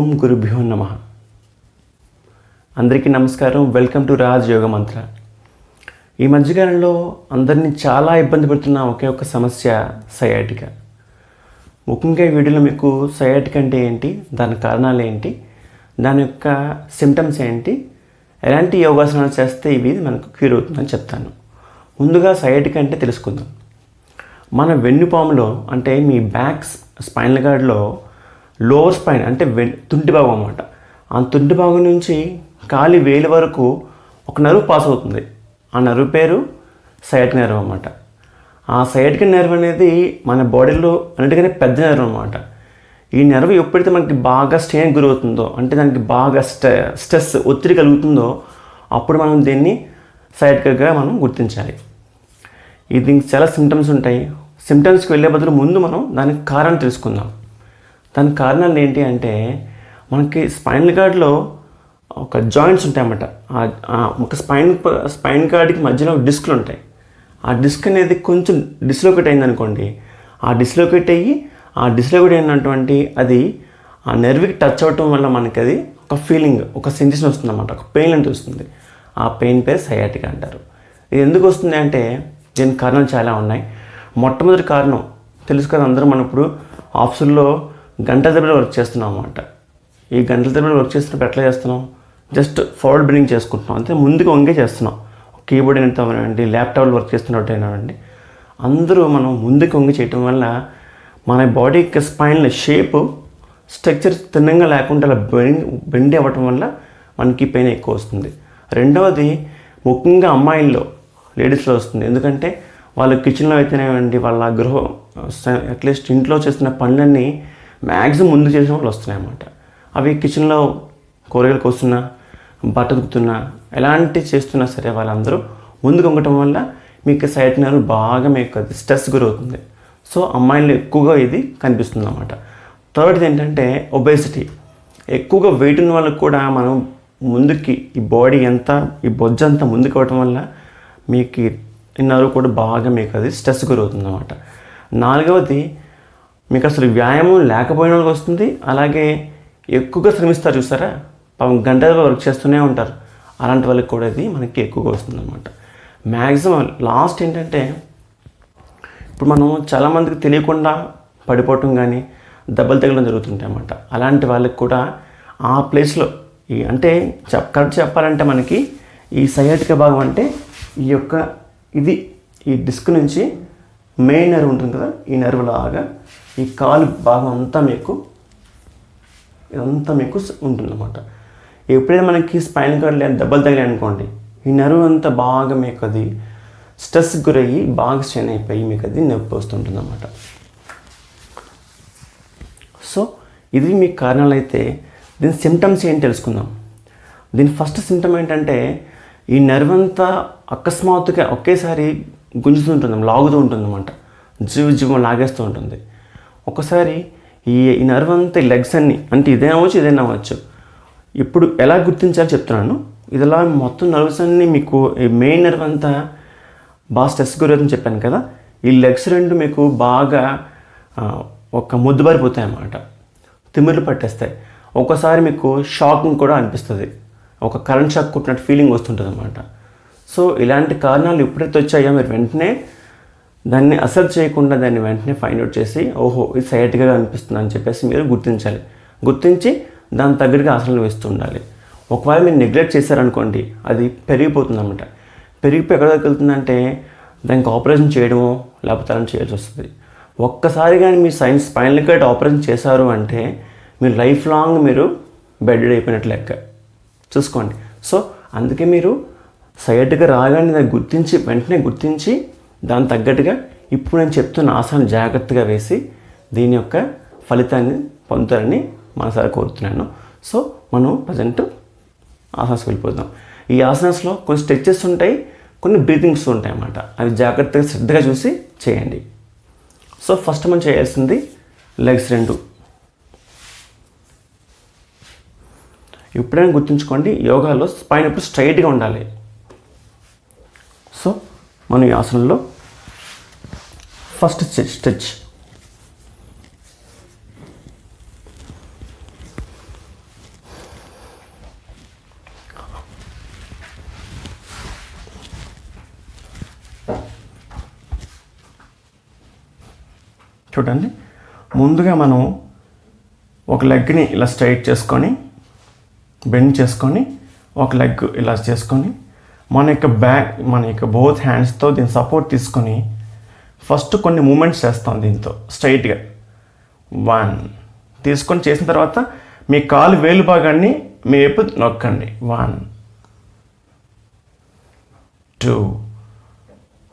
ఓం గురుభ్యో నమః. అందరికీ నమస్కారం. వెల్కమ్ టు రాజ్ యోగ మంత్ర. ఈ మధ్యకాలంలో అందరినీ చాలా ఇబ్బంది పెడుతున్న ఒకే ఒక సమస్య సయాటికా. ముఖ్యంగా ఈ వీడియోలో మీకు సయాటికా అంటే ఏంటి, దాని కారణాలు ఏంటి, దాని యొక్క సిమ్టమ్స్ ఏంటి, ఎలాంటి యోగాసనాలు చేస్తే ఇవి మనకు క్యూర్ అవుతుందని చెప్తాను. ముందుగా సయాటికా అంటే తెలుసుకుందాం. మన వెన్నుపాములో అంటే మీ బ్యాక్ స్పైనల్ గార్డ్లో లోవర్ స్పైన్ అంటే తుంటి భాగం అన్నమాట. ఆ తుంటి భాగం నుంచి కాలి వేలు వరకు ఒక నర్వ్ పాస్ అవుతుంది. ఆ నర్వ్ పేరు సయాటిక్ నర్వ్ అన్నమాట. ఆ సయాటిక్ నర్వ్ అనేది మన బాడీలో అన్నిటికనే పెద్ద నర్వ్ అన్నమాట. ఈ నర్వ్ ఎప్పుడైతే మనకి బాగా స్ట్రెయిన్ గురవుతుందో, అంటే దానికి బాగా స్ట్రెస్ ఒత్తిడి కలుగుతుందో, అప్పుడు మనం దీన్ని సయాటికాగా మనం గుర్తించాలి. దీనికి చాలా సిమ్టమ్స్ ఉంటాయి. సిమ్టమ్స్కి వెళ్ళే బదులు ముందు మనం దానికి కారణం తెలుసుకుందాం. దాని కారణాలు ఏంటి అంటే, మనకి స్పైనల్ గార్డ్లో ఒక జాయింట్స్ ఉంటాయన్నమాట. ఒక స్పైన్ గార్డ్కి మధ్యలో డిస్క్లు ఉంటాయి. ఆ డిస్క్ అనేది కొంచెం డిస్లోకేట్ అయిందనుకోండి, ఆ డిస్లోకేట్ అయినటువంటి అది ఆ నెర్వ్కి టచ్ అవ్వటం వల్ల మనకి అది ఒక ఫీలింగ్, ఒక సెన్సేషన్ వస్తుంది అన్నమాట. ఒక పెయిన్ అంటే వస్తుంది. ఆ పెయిన్ పేరు సయాటికా అంటారు. ఇది ఎందుకు వస్తుంది అంటే, దీనికి కారణాలు చాలా ఉన్నాయి. మొట్టమొదటి కారణం తెలుసు కదా, అందరూ మనం ఇప్పుడు ఆఫీసుల్లో గంటల తరబడి వర్క్ చేస్తున్నాం అన్నమాట. ఈ గంటల తరబడి వర్క్ చేస్తున్నప్పుడు ఎట్లా చేస్తున్నాం, జస్ట్ ఫార్వర్డ్ బెండింగ్ చేసుకుంటున్నాం, అంతే ముందుకు వంగే చేస్తున్నాం. కీబోర్డ్ అయినటువంటి ల్యాప్టాప్లో వర్క్ చేస్తున్నట్టయినామండి, అందరూ మనం ముందుకు వంగి చేయటం వల్ల మన బాడీ యొక్క స్పైన్ షేప్ స్ట్రక్చర్ తిన్నంగా లేకుండా అలా బెండ్ అవ్వటం వల్ల మనకి పెయిన్ ఎక్కువ వస్తుంది. రెండవది ముఖ్యంగా అమ్మాయిల్లో, లేడీస్లో వస్తుంది. ఎందుకంటే వాళ్ళు కిచెన్లో అయితేనేవండి, వాళ్ళ గృహం అట్లీస్ట్ ఇంట్లో చేస్తున్న పనులన్నీ మ్యాక్సిమం ముందు చేసిన వాళ్ళు వస్తున్నాయి అన్నమాట. అవి కిచెన్లో కూరగాయలు కోస్తున్నా, బట్ట ఉతుకుతున్నా, ఎలాంటి చేస్తున్నా సరే వాళ్ళందరూ ముందుకు వంగటం వల్ల మీకు సైట్ నర్వ్ బాగా మీకు అది స్ట్రెస్ గురవుతుంది. సో అమ్మాయిలు ఎక్కువగా ఇది కనిపిస్తుంది అన్నమాట. థర్డ్ది ఏంటంటే ఒబేసిటీ. ఎక్కువగా వెయిట్ ఉన్న వాళ్ళకి కూడా మనం ముందుకి ఈ బాడీ అంతా, ఈ బొజ్జ అంతా ముందుకు అవ్వటం వల్ల మీకు ఈ నర్వ్ కూడా బాగా మీకు అది స్ట్రెస్ గురవుతుంది అన్నమాట. నాలుగవది, మీకు అసలు వ్యాయామం లేకపోయిన వాళ్ళకి వస్తుంది. అలాగే ఎక్కువగా శ్రమిస్తారు చూస్తారా, పాపం గంటలుగా వర్క్ చేస్తూనే ఉంటారు, అలాంటి వాళ్ళకి కూడా ఇది మనకి ఎక్కువగా వస్తుంది అన్నమాట. మ్యాక్సిమం లాస్ట్ ఏంటంటే, ఇప్పుడు మనం చాలామందికి తెలియకుండా పడిపోవటం కానీ దెబ్బలు తగలడం జరుగుతుంటాయి అన్నమాట. అలాంటి వాళ్ళకి కూడా ఆ ప్లేస్లో అంటే కరెక్ట్ చెప్పాలంటే మనకి ఈ సయాటికా భాగం అంటే ఈ యొక్క ఈ డిస్క్ నుంచి మెయిన్ నర్వ్ ఉంటుంది కదా, ఈ నర్వ్ లాగా ఈ కాలు భాగం అంతా ఇదంతా మీకు ఉంటుందన్నమాట. ఎప్పుడైనా మనకి స్పైనల్ కార్డ్ లేదా దెబ్బలు తగిలాయి అనుకోండి, ఈ నర్వ్ అంతా బాగా మీకు అది స్ట్రెస్ గురయ్యి బాగా స్ట్రెయిన్ అయిపోయి మీకు అది నొప్పి వస్తుంటుంది అన్నమాట. సో ఇది మీకు కారణాలు అయితే, దీని సిమ్టమ్స్ ఏంటి తెలుసుకుందాం. దీని ఫస్ట్ సిమ్టమ్ ఏంటంటే, ఈ నర్వ్ అంతా అకస్మాత్తుగా ఒకేసారి గుంజుతుంటుంది, లాగుతూ ఉంటుంది అన్నమాట. జీవం లాగేస్తూ ఉంటుంది. ఒకసారి ఈ నర్వ్ అంతా, ఈ లెగ్స్ అన్నీ, అంటే ఇదైనా అవ్వచ్చు. ఇప్పుడు ఎలా గుర్తించాలో చెప్తున్నాను. ఇదిలా మొత్తం నర్వ్స్ అన్నీ మీకు, ఈ మెయిన్ నర్వ్ అంతా బాగా స్ట్రెస్ గురవుతుందని చెప్పాను కదా, ఈ లెగ్స్ రెండు మీకు బాగా ఒక ముద్దుబారిపోతాయి అన్నమాట, తిమ్మిర్లు పట్టేస్తాయి. ఒక్కోసారి మీకు షాకింగ్ కూడా అనిపిస్తుంది, ఒక కరెంట్ షాక్ కొట్టినట్టు ఫీలింగ్ వస్తుంటుంది అన్నమాట. సో ఇలాంటి కారణాలు ఎప్పుడైతే వచ్చాయో మీరు వెంటనే దాన్ని అసెప్ట్ చేయకుండా దాన్ని వెంటనే ఫైండ్ అవుట్ చేసి, ఓహో ఇది సయాటికా అనిపిస్తుంది అని చెప్పేసి మీరు గుర్తించాలి. గుర్తించి దాని తగ్గట్టుగా ఆసనాలు వేస్తూ ఉండాలి. ఒకవేళ మీరు నెగ్లెక్ట్ చేశారనుకోండి, అది పెరిగిపోతుంది అన్నమాట. పెరిగిపోయి ఎక్కడ దాకా వెళ్తుందంటే దానికి ఆపరేషన్ చేయడమో లేకపోతే అలా చేయాల్సి వస్తుంది. ఒక్కసారి కానీ మీరు స్పైనల్ కార్డ్ ఆపరేషన్ చేశారు అంటే మీరు లైఫ్ లాంగ్ మీరు బెడ్ అయిపోయినట్లు లెక్క చూసుకోండి. సో అందుకే మీరు సయాటికా రాగానే దాన్ని వెంటనే గుర్తించి దాని తగ్గట్టుగా ఇప్పుడు నేను చెప్తున్న ఆసనాన్ని జాగ్రత్తగా వేసి దీని యొక్క ఫలితాన్ని పొందుతారని మనసారా కోరుతున్నాను. సో మనం ప్రజెంట్ ఆసనాస్ వెళ్ళిపోదాం. ఈ ఆసనాస్లో కొన్ని స్ట్రెచెస్ ఉంటాయి, కొన్ని బ్రీతింగ్స్ ఉంటాయి అన్నమాట. అవి జాగ్రత్తగా శ్రద్ధగా చూసి చేయండి. సో ఫస్ట్ మనం చేయాల్సింది లెగ్స్ రెండు. ఎప్పుడైనా గుర్తుంచుకోండి, యోగాలో స్పైన్ ఎప్పుడు స్ట్రైట్గా ఉండాలి. సో మనం ఈ ఆసనంలో ఫస్ట్ స్ట్రెచ్. చూడండి, ముందుగా మనం ఒక లెగ్ని ఇలా స్ట్రైట్ చేసుకొని బెండ్ చేసుకొని ఒక లెగ్ ఇలా చేసుకొని మన యొక్క బోత్ హ్యాండ్స్తో దీన్ని సపోర్ట్ తీసుకొని ఫస్ట్ కొన్ని మూమెంట్స్ చేస్తాం దీంతో స్ట్రైట్గా. 1 తీసుకొని చేసిన తర్వాత మీ కాలు వేలు భాగాన్ని మీ వైపు నొక్కండి. 1 2.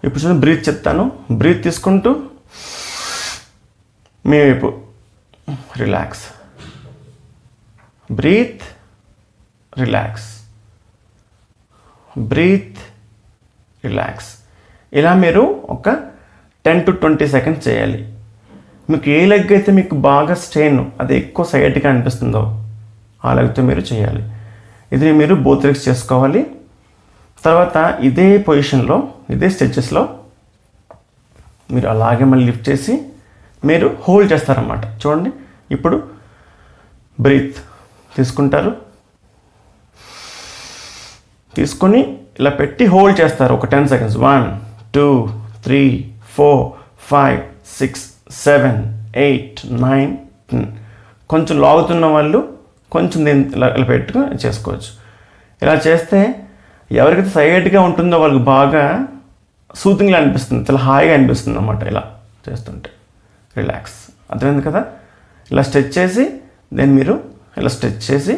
ఇప్పుడు చూడండి, బ్రీత్ చెప్తాను. బ్రీత్ తీసుకుంటూ మీ వైపు relax, breathe, relax, breathe, relax. ఇలా మీరు ఒక 10 to 20 సెకండ్స్ చేయాలి. మీకు ఏ లెగ్ అయితే మీకు బాగా స్ట్రెయిన్, అది ఎక్కువ సైడ్గా అనిపిస్తుందో ఆ లెగ్తో మీరు చేయాలి. ఇది మీరు బోత్ లెగ్స్ చేసుకోవాలి. తర్వాత ఇదే పొజిషన్లో, ఇదే స్ట్రెచెస్లో మీరు అలాగే మళ్ళీ లిఫ్ట్ చేసి మీరు హోల్డ్ చేస్తారన్నమాట. చూడండి, ఇప్పుడు బ్రీత్ తీసుకుంటారు, తీసుకొని ఇలా పెట్టి హోల్డ్ చేస్తారు ఒక 10 సెకండ్స్. 1 2 3 4 5 6 7 8 9 10. కొంచెం లాగుతున్న వాళ్ళు కొంచెం దీన్ని ఇలా పెట్టుకుని చేసుకోవచ్చు. ఇలా చేస్తే ఎవరికైతే సైడ్గా ఉంటుందో వాళ్ళకి బాగా సూతింగ్గా అనిపిస్తుంది, చాలా హాయిగా అనిపిస్తుంది అన్నమాట ఇలా చేస్తుంటే. రిలాక్స్, అర్థమైంది కదా? ఇలా స్ట్రెచ్ చేసి దీన్ని మీరు ఇలా స్ట్రెచ్ చేసి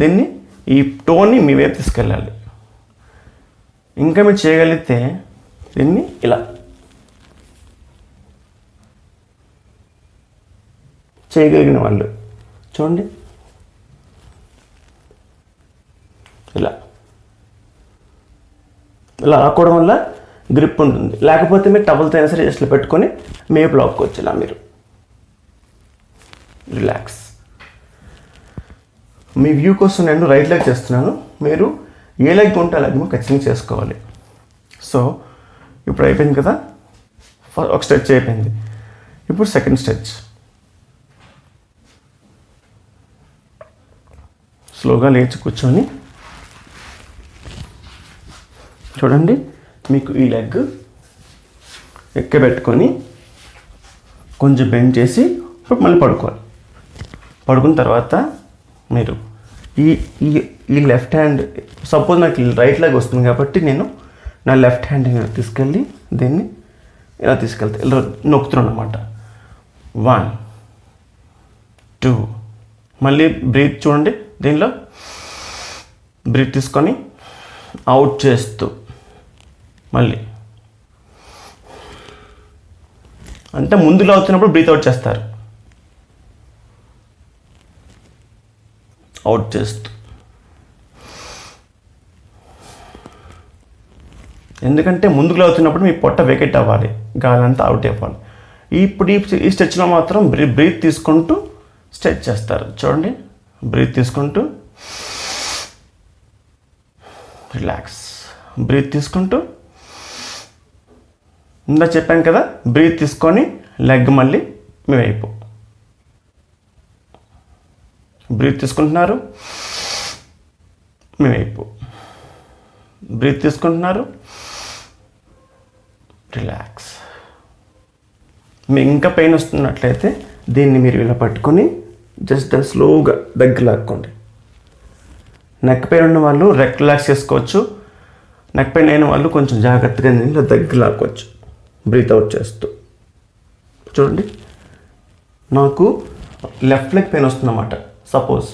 దీన్ని ఈ టోన్ని మీ వైపు తీసుకెళ్ళాలి. ఇంకా మీరు చేయగలిగితే దీన్ని ఇలా చేయగలిగిన వాళ్ళు చూడండి, ఇలా ఇలా ఆకోవడం వల్ల గ్రిప్ ఉంటుంది. లేకపోతే మీరు టవల్తో అయినా సరే జస్ట్ పెట్టుకొని మేపు లాక్కోవచ్చు ఇలా మీరు. రిలాక్స్. మీ వ్యూ కోసం నేను రైట్ లెగ్ చేస్తున్నాను, మీరు ఏ లెగ్ ఉంటే ఆ లెగ్ ఖచ్చితంగా చేసుకోవాలి. సో ఇప్పుడు అయిపోయింది కదా, ఒక స్ట్రెచ్ అయిపోయింది. ఇప్పుడు సెకండ్ స్ట్రెచ్. స్లోగా లేచి కూర్చొని చూడండి, మీకు ఈ లెగ్ ఎక్కబెట్టుకొని కొంచెం బెండ్ చేసి మళ్ళీ పడుకోవాలి. పడుకున్న తర్వాత మీరు ఈ ఈ ఈ లెఫ్ట్ హ్యాండ్, సపోజ్ నాకు రైట్ లెగ్ వస్తుంది కాబట్టి నేను నా లెఫ్ట్ హ్యాండ్ తీసుకెళ్ళి దీన్ని ఇలా తీసుకెళ్తే ఇలా నొక్కుతున్నాను అన్నమాట. 1 2. మళ్ళీ బ్రీత్ చూడండి, దీనిలో బ్రీత్ తీసుకొని అవుట్ చేస్తూ మళ్ళీ, అంటే ముందులో అవుతున్నప్పుడు బ్రీత్ అవుట్ చేస్తారు, అవుట్ చేస్తూ. ఎందుకంటే ముందుకు అవుతున్నప్పుడు మీ పొట్ట వెకెట్ అవ్వాలి, గాలంతా అవుట్ అవ్వాలి. ఇప్పుడు ఈ స్ట్రెచ్లో మాత్రం బ్రీత్ తీసుకుంటూ స్ట్రెచ్ చేస్తారు. చూడండి, బ్రీత్ తీసుకుంటూ రిలాక్స్, బ్రీత్ తీసుకుంటూ. ఇందా చెప్పాను కదా, బ్రీత్ తీసుకొని లెగ్ మళ్ళీ మీ వైపు బ్రీత్ తీసుకుంటున్నారు, మీ వైపు బ్రీత్ తీసుకుంటున్నారు, రిలాక్స్. మీకు ఇంకా పెయిన్ వస్తున్నట్లయితే దీన్ని మీరు ఇలా పట్టుకొని జస్ట్ స్లోగా దగ్గర లాక్కోండి. నెక్ పెయిన్ ఉన్న వాళ్ళు రిలాక్స్ చేసుకోవచ్చు, నెక్ పెయిన్ అయిన వాళ్ళు కొంచెం జాగ్రత్తగా ఇలా దగ్గర లాక్కోవచ్చు బ్రీత్ అవుట్ చేస్తూ. చూడండి, నాకు లెఫ్ట్ లెగ్ పెయిన్ వస్తుందన్నమాట సపోజ్,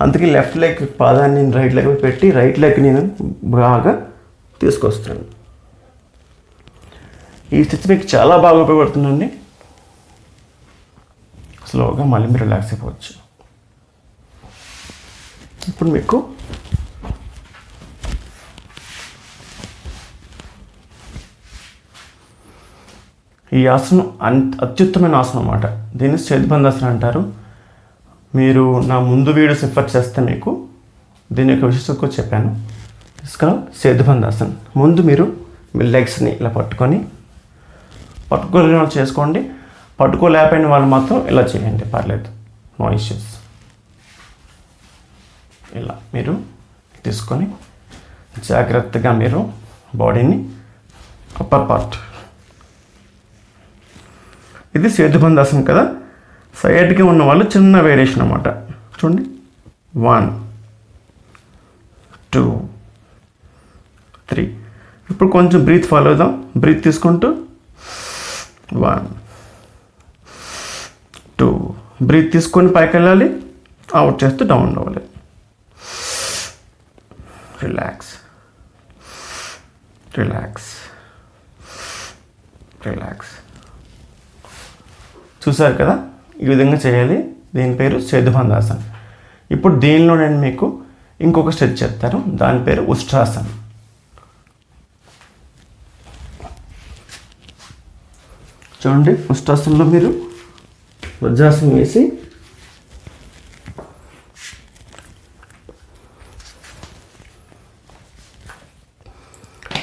అందుకే లెఫ్ట్ లెగ్ పాదాన్ని నేను రైట్ లెగ్ పెట్టి రైట్ లెగ్ నేను బాగా తీసుకొస్తాను. ఈ స్టిచ్ మీకు చాలా బాగా ఉపయోగపడుతుందండి. స్లోగా మళ్ళీ మీరు రిలాక్స్ అయిపోవచ్చు. ఇప్పుడు మీకు ఈ ఆసనం అత్యుత్తమైన ఆసనం అన్నమాట. దీన్ని సేతుబంధాసనం అంటారు. మీరు నా ముందు వీడియోస్ రిఫర్ చేస్తే మీకు దీని యొక్క విశిష్టత కూడా చెప్పాను. తీసుకురా సేతుబంధాసనం. ముందు మీరు మీ లెగ్స్ని ఇలా పట్టుకోలేని చేసుకోండి, పట్టుకోలేకపోయిన వాళ్ళు మాత్రం ఇలా చేయండి, పర్లేదు, నో ఇష్యూస్. ఇలా మీరు తీసుకొని జాగ్రత్తగా మీరు బాడీని అప్పర్ పార్ట్ ఇది సేతుబంధాసనం కదా. సయాటికా ఉన్న వాళ్ళు చిన్న వేరియేషన్ అన్నమాట. చూడండి, 1 2 3. ఇప్పుడు కొంచెం బ్రీత్ ఫాలో అవుదాం. బ్రీత్ తీసుకుంటూ 1 2. బ్రీత్ తీసుకొని పైకి వెళ్ళాలి, అవుట్ చేస్తూ డౌన్ అవ్వాలి. Relax relax relax. చూసారు కదా, ఈ విధంగా చేయాలి. దీని పేరు సేతుబంధాసనం. ఇప్పుడు దీనిలో నేను మీకు ఇంకొక స్ట్రెచ్ చెప్తాను, దాని పేరు ఉష్ట్రాసనం. చూడండి, ఉష్ట్రాసనంలో మీరు వజ్రాసనం వేసి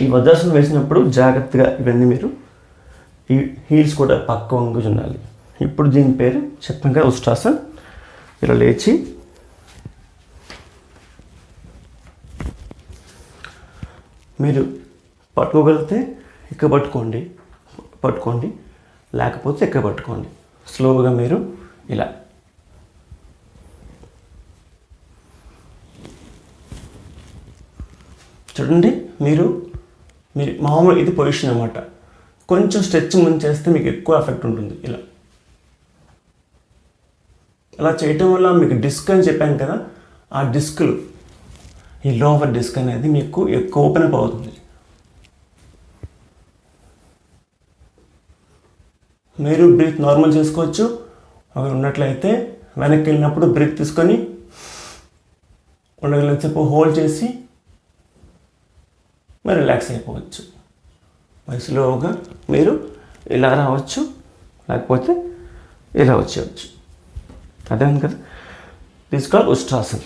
ఈ వజ్రాసనం వేసినప్పుడు జాగ్రత్తగా ఇవన్నీ మీరు ఈ హీల్స్ కూడా పక్క వంగు ఉండాలి. ఇప్పుడు దీని పేరు చెప్పాం కదా ఉష్ట్రాసన్. ఇలా లేచి మీరు పట్టుకోగలిగితే ఇక్కడ పట్టుకోండి, లేకపోతే ఇక్కడ పట్టుకోండి. స్లోగా మీరు ఇలా చూడండి. మీరు మామూలు ఇది పొజిషన్ అన్నమాట. కొంచెం స్ట్రెచ్ ముందు చేస్తే మీకు ఎక్కువ ఎఫెక్ట్ ఉంటుంది. ఇలా చేయటం వల్ల మీకు డిస్క్ అని చెప్పాను కదా, ఆ డిస్క్లు, ఈ లోవర్ డిస్క్ అనేది మీకు ఎక్కువ ఓపెన్ అప్ అవుతుంది. మీరు బ్రీత్ నార్మల్ చేసుకోవచ్చు. అవి ఉన్నట్లయితే వెనక్కి వెళ్ళినప్పుడు బ్రీత్ తీసుకొని ఉండగలిగినంతసేపు హోల్డ్ చేసి మరి రిలాక్స్ అయిపోవచ్చు. మరి స్లోగా మీరు ఇలా రావచ్చు, లేకపోతే ఇలా వచ్చేయచ్చు. అదే కదా, దిస్ కాల్ ఉష్ట్రాసన్.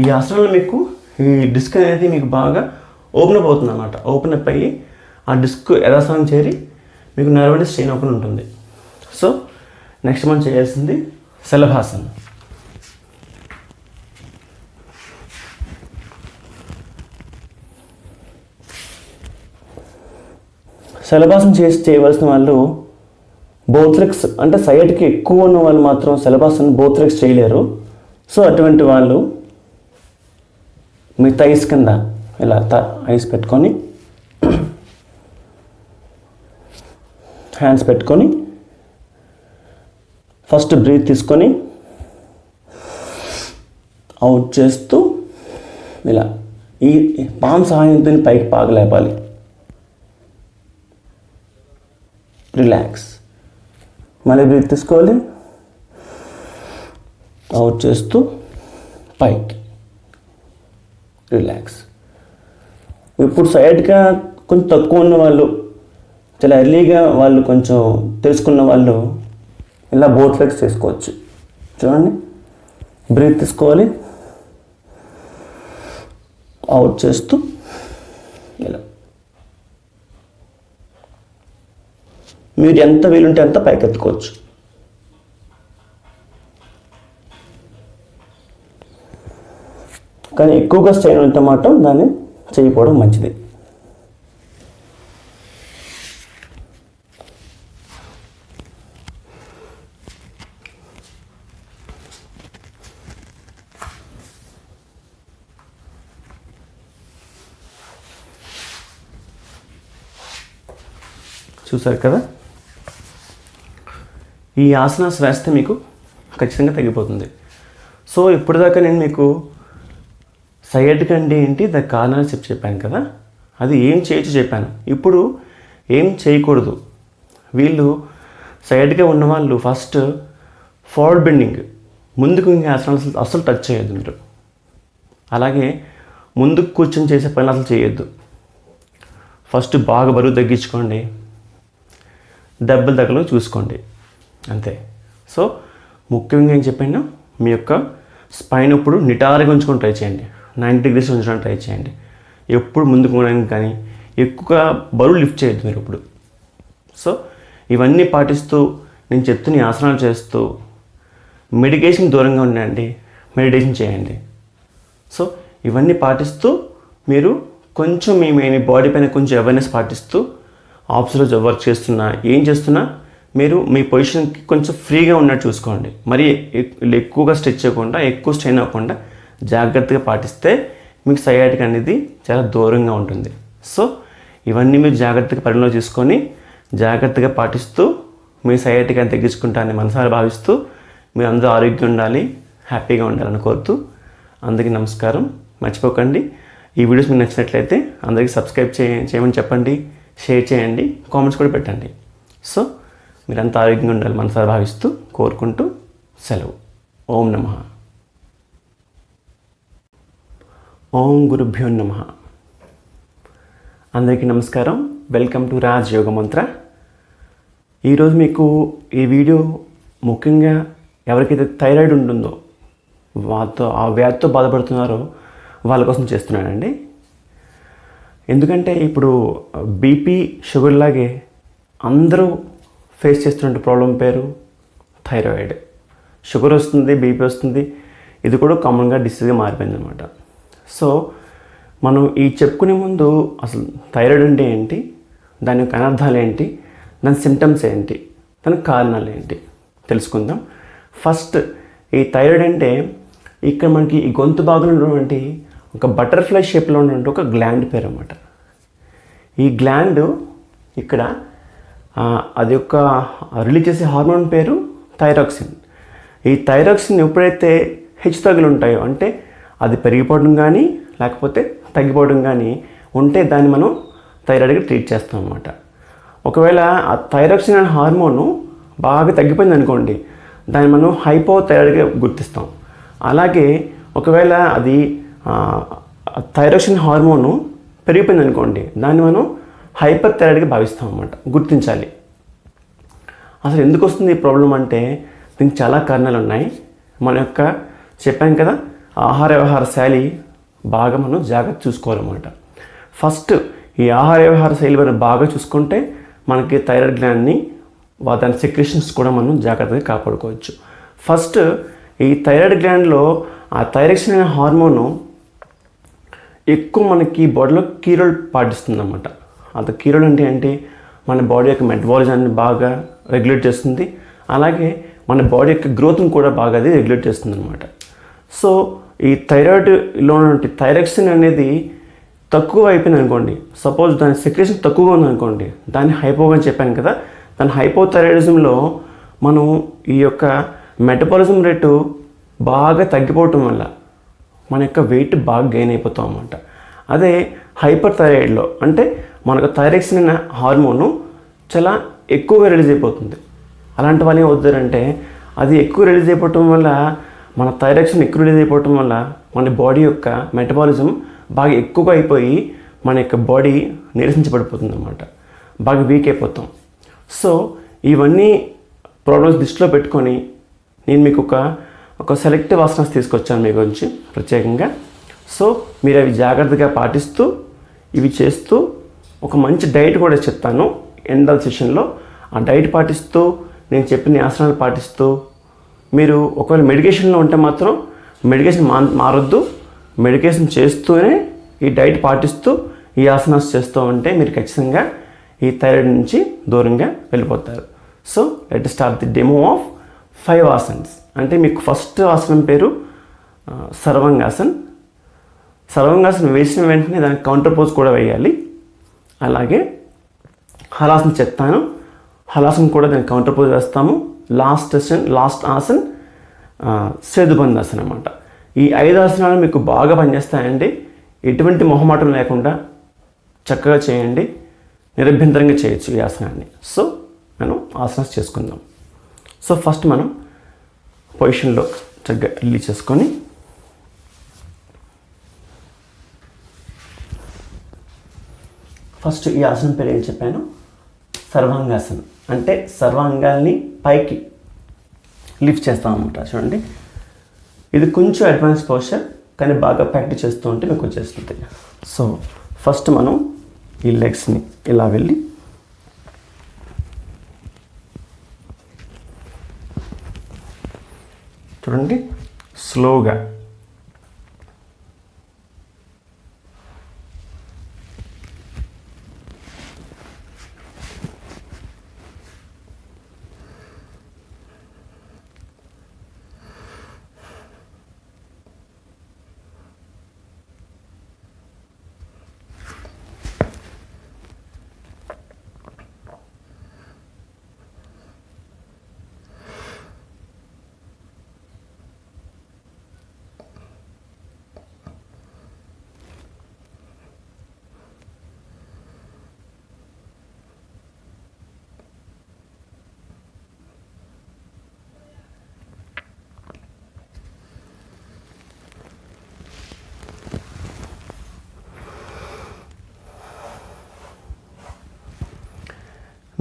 ఈ ఆసనంలో మీకు ఈ డిస్క్ అనేది మీకు బాగా ఓపెన్ అప్ అవుతుంది అన్నమాట. ఓపెన్ అప్ అయ్యి ఆ డిస్క్ యథాస్థానం చేరి మీకు నర్వస్ స్ట్రెయిన్ ఓపెన్ ఉంటుంది. సో నెక్స్ట్ మనం చేయాల్సింది శలభాసనం. శలభాసనం చేయవలసిన వాళ్ళు బోత్ లెగ్స్, అంటే సైడ్కి ఎక్కువ ఉన్న వాళ్ళు మాత్రం శలభాసనం బోత్ లెగ్స్ చేయలేరు. సో అటువంటి వాళ్ళు మీ థైస్ కింద ఇలా ఐస్ పెట్టుకొని హ్యాండ్స్ పెట్టుకొని ఫస్ట్ బ్రీత్ తీసుకొని అవుట్ చేస్తూ ఇలా ఈ పామ్ సహాయంతో పైకి పాగలేపాలి. రిలాక్స్. మళ్ళీ బ్రీత్ తీసుకోవాలి, అవుట్ చేస్తూ పైకి. రిలాక్స్. ఇప్పుడు సైడ్గా కొంచెం తక్కువ ఉన్న వాళ్ళు, చాలా ఎర్లీగా వాళ్ళు కొంచెం తెలుసుకున్న వాళ్ళు ఇలా బోత్ లెగ్స్ చేసుకోవచ్చు. చూడండి, బ్రీత్ తీసుకోవాలి, అవుట్ చేస్తూ ఇలా. మీరు ఎంత వీలుంటే అంత పైకెత్తుకోవచ్చు. కానీ ఎక్కువగా స్ట్రెయిన్ ఉంటే మాత్రం దాన్ని చేయకపోవడం మంచిది. చూసారు కదా, ఈ ఆసనాస్ వేస్తే మీకు ఖచ్చితంగా తగ్గిపోతుంది. సో ఇప్పటిదాకా నేను మీకు సైడ్కి అంటే ఏంటి, దాని కారణాలు చెప్పాను కదా, అది ఏం చేయొచ్చు చెప్పాను. ఇప్పుడు ఏం చేయకూడదు. వీళ్ళు సైడ్గా ఉన్నవాళ్ళు ఫస్ట్ ఫార్వర్డ్ బెండింగ్, ముందుకు ఇంకే ఆసనాలు అసలు టచ్ చేయొద్దు మీరు. అలాగే ముందుకు కూర్చొని చేసే పని అసలు చేయొద్దు. ఫస్ట్ బాగా బరువు తగ్గించుకోండి, దెబ్బలు తగ్గలు చూసుకోండి, అంతే. సో ముఖ్యంగా ఏం చెప్పాను, మీ యొక్క స్పైన్ ఇప్పుడు నిటారుగా ఉంచుకొని ట్రై చేయండి. 90 degrees ఉంచడానికి ట్రై చేయండి. ఎప్పుడు ముందుకు పోవడానికి కానీ ఎక్కువగా బరువు లిఫ్ట్ చేయొద్దు మీరు ఇప్పుడు. సో ఇవన్నీ పాటిస్తూ నేను చెప్తున్న ఆసనాలు చేస్తూ మెడికేషన్ దూరంగా ఉండండి, మెడిటేషన్ చేయండి. సో ఇవన్నీ పాటిస్తూ మీరు కొంచెం మీ బాడీ పైన కొంచెం అవేర్నెస్ పాటిస్తూ ఆఫీస్లో వర్క్ చేస్తున్నా, ఏం చేస్తున్నా మీరు మీ పొజిషన్కి కొంచెం ఫ్రీగా ఉన్నట్టు చూసుకోండి. మరి ఎక్కువగా స్ట్రెచ్ చేయకుండా, ఎక్కువ స్ట్రెయిన్ అవ్వకుండా జాగ్రత్తగా పాటిస్తే మీకు సయాటికా అనేది చాలా దూరంగా ఉంటుంది. సో ఇవన్నీ మీరు జాగ్రత్తగా పరిగణలో తీసుకొని జాగ్రత్తగా పాటిస్తూ మీ సయాటికాని తగ్గించుకుంటారని మనసారా భావిస్తూ మీరు అందరూ ఆరోగ్యంగా ఉండాలి, హ్యాపీగా ఉండాలని కోరుతూ అందరికీ నమస్కారం. మర్చిపోకండి, ఈ వీడియోస్ మీకు నచ్చినట్లయితే అందరికీ సబ్స్క్రైబ్ చేయమని చెప్పండి, షేర్ చేయండి, కామెంట్స్ కూడా పెట్టండి. సో మీరంతా ఆరోగ్యంగా ఉండాలి మనసారా భావిస్తూ కోరుకుంటూ సెలవు. ఓం నమః. ఓం గురుభ్యో నమః. అందరికీ నమస్కారం. వెల్కమ్ టు రాజ్ యోగ మంత్ర. ఈరోజు మీకు ఈ వీడియో ముఖ్యంగా ఎవరికైతే థైరాయిడ్ ఉంటుందో, ఆ వ్యాధితో బాధపడుతున్నారో వాళ్ళ కోసం చేస్తున్నానండి. ఎందుకంటే ఇప్పుడు బీపీ, షుగర్ లాగే అందరూ ఫేస్ చేస్తున్న ప్రాబ్లం పేరు థైరాయిడ్. షుగర్ వస్తుంది, బీపీ వస్తుంది, ఇది కూడా కామన్గా డిసీజ్గా మారిపోయింది అనమాట. సో మనం ఈ చెప్పుకునే ముందు అసలు థైరాయిడ్ అంటే ఏంటి, దాని యొక్క అనర్థాలు ఏంటి, దాని సిమ్టమ్స్ ఏంటి, దానికి కారణాలు ఏంటి తెలుసుకుందాం. ఫస్ట్ ఈ థైరాయిడ్ అంటే ఇక్కడ మనకి ఈ గొంతు భాగంలో ఉన్నటువంటి ఒక బటర్ఫ్లై షేప్లో ఉన్నటువంటి ఒక గ్లాండ్ పేరు అన్నమాట. ఈ గ్లాండ్ ఇక్కడ అది యొక్క రిలీజ్ చేసే హార్మోన్ పేరు థైరాక్సిన్. ఈ థైరాక్సిన్ ఎప్పుడైతే హెచ్చుతగ్గులు ఉంటాయో, అంటే అది పెరిగిపోవడం కానీ లేకపోతే తగ్గిపోవడం కానీ ఉంటే దాన్ని మనం థైరాయిడ్గా ట్రీట్ చేస్తాం అన్నమాట. ఒకవేళ ఆ థైరాక్సిన్ అనే హార్మోను బాగా తగ్గిపోయింది అనుకోండి, దాన్ని మనం హైపోథైరాయిడ్గా గుర్తిస్తాం. అలాగే ఒకవేళ అది థైరాక్సిన్ హార్మోను పెరిగిపోయింది అనుకోండి, దాన్ని మనం హైపర్ థైరాయిడ్గా భావిస్తాం అన్నమాట. గుర్తించాలి. అసలు ఎందుకు వస్తుంది ఈ ప్రాబ్లం అంటే దీనికి చాలా కారణాలు ఉన్నాయి. మన యొక్క చెప్పాం కదా, ఆహార వ్యవహార శైలి బాగా మనం జాగ్రత్త చూసుకోవాలన్నమాట. ఫస్ట్ ఈ ఆహార వ్యవహార శైలి మనం బాగా చూసుకుంటే మనకి థైరాయిడ్ గ్లాండ్ని దాని సెక్రెషన్స్ కూడా మనం జాగ్రత్తగా కాపాడుకోవచ్చు. ఫస్ట్ ఈ థైరాయిడ్ గ్లాండ్లో ఆ థైరాక్సిన్ అనే హార్మోను ఎక్కువ మనకి బాడీలో కీ రోల్ పాటిస్తుంది అన్నమాట. అంత కీ రోల్ అంటే ఏంటి, మన బాడీ యొక్క మెటబాలిజాన్ని బాగా రెగ్యులేట్ చేస్తుంది, అలాగే మన బాడీ యొక్క గ్రోత్ని కూడా బాగా అది రెగ్యులేట్ చేస్తుంది అనమాట. సో ఈ థైరాయిడ్లో ఉన్నటువంటి థైరాక్సిన్ అనేది తక్కువ అయిపోయింది అనుకోండి, సపోజ్ దాని సెక్రెషన్ తక్కువగా ఉందనుకోండి, దాన్ని హైపోగా అని చెప్పాను కదా, దాని హైపోథైరాయిడిజంలో మనం ఈ యొక్క మెటబాలిజం రేటు బాగా తగ్గిపోవటం వల్ల మన యొక్క వెయిట్ బాగా గెయిన్ అయిపోతాం అన్నమాట. అదే హైపర్ థైరాయిడ్లో అంటే మనకు థైరాక్సిన్ అనే హార్మోను చాలా ఎక్కువగా రిలీజ్ అయిపోతుంది. అలాంటి వాళ్ళు ఏం అవుతారంటే, అది ఎక్కువ రిలీజ్ అయిపోవటం వల్ల, మన థైరాక్సిన్ ఎక్కువ రిలీజ్ అయిపోవటం వల్ల మన బాడీ యొక్క మెటబాలిజం బాగా ఎక్కువగా అయిపోయి మన యొక్క బాడీ నీరసించబడిపోతుంది అన్నమాట, బాగా వీక్ అయిపోతాం. సో ఇవన్నీ ప్రాబ్లమ్స్ దృష్టిలో పెట్టుకొని నేను మీకు ఒక సెలెక్టివ్ ఆసనాస్ తీసుకొచ్చాను మీ గురించి ప్రత్యేకంగా. సో మీరు అవి జాగ్రత్తగా పాటిస్తూ ఇవి చేస్తూ ఒక మంచి డైట్ కూడా చెప్తాను ఎండ్ ఆఫ్ సెషన్లో. ఆ డైట్ పాటిస్తూ నేను చెప్పిన ఆసనాలు పాటిస్తూ మీరు ఒకవేళ మెడికేషన్లో ఉంటే మాత్రం మెడికేషన్ మారొద్దు, మెడికేషన్ చేస్తూనే ఈ డైట్ పాటిస్తూ ఈ ఆసనాస్ చేస్తూ ఉంటే మీరు ఖచ్చితంగా ఈ థైరాయిడ్ నుంచి దూరంగా వెళ్ళిపోతారు. So let start the demo of 5 asanas. అంటే మీకు ఫస్ట్ ఆసనం పేరు సర్వాంగాసన్. సర్వాంగాసన్ వేసిన వెంటనే దానికి కౌంటర్ పోజ్ కూడా వేయాలి. అలాగే హలాసన్ చెప్తాను, హలాసన్ కూడా దానికి కౌంటర్ పోజ్ వేస్తాము. లాస్ట్ ఆసన్ సేతుబంధాసన్ అన్నమాట. ఈ 5 ఆసనాలు మీకు బాగా పనిచేస్తాయండి. ఎటువంటి మొహమాటం లేకుండా చక్కగా చేయండి, నిరభ్యంతరంగా చేయొచ్చు ఈ ఆసనాన్ని. సో మనం ఆసనాస్ చేసుకుందాం. సో ఫస్ట్ మనం పొజిషన్లో చక్కగా రిలీజ్ చేసుకొని ఫస్ట్ ఈ ఆసనం పేరు ఏం చెప్పాను, సర్వాంగాసనం. అంటే సర్వాంగాల్ని పైకి లిఫ్ట్ చేస్తాం అన్నమాట. చూడండి, ఇది కొంచెం అడ్వాన్స్ పోస్చర్, కానీ బాగా ప్రాక్టీస్ చేస్తూ ఉంటే మీకు వచ్చేస్తుంది. సో ఫస్ట్ మనం ఈ లెగ్స్ని ఇలా వెళ్ళి చూడండి, స్లోగా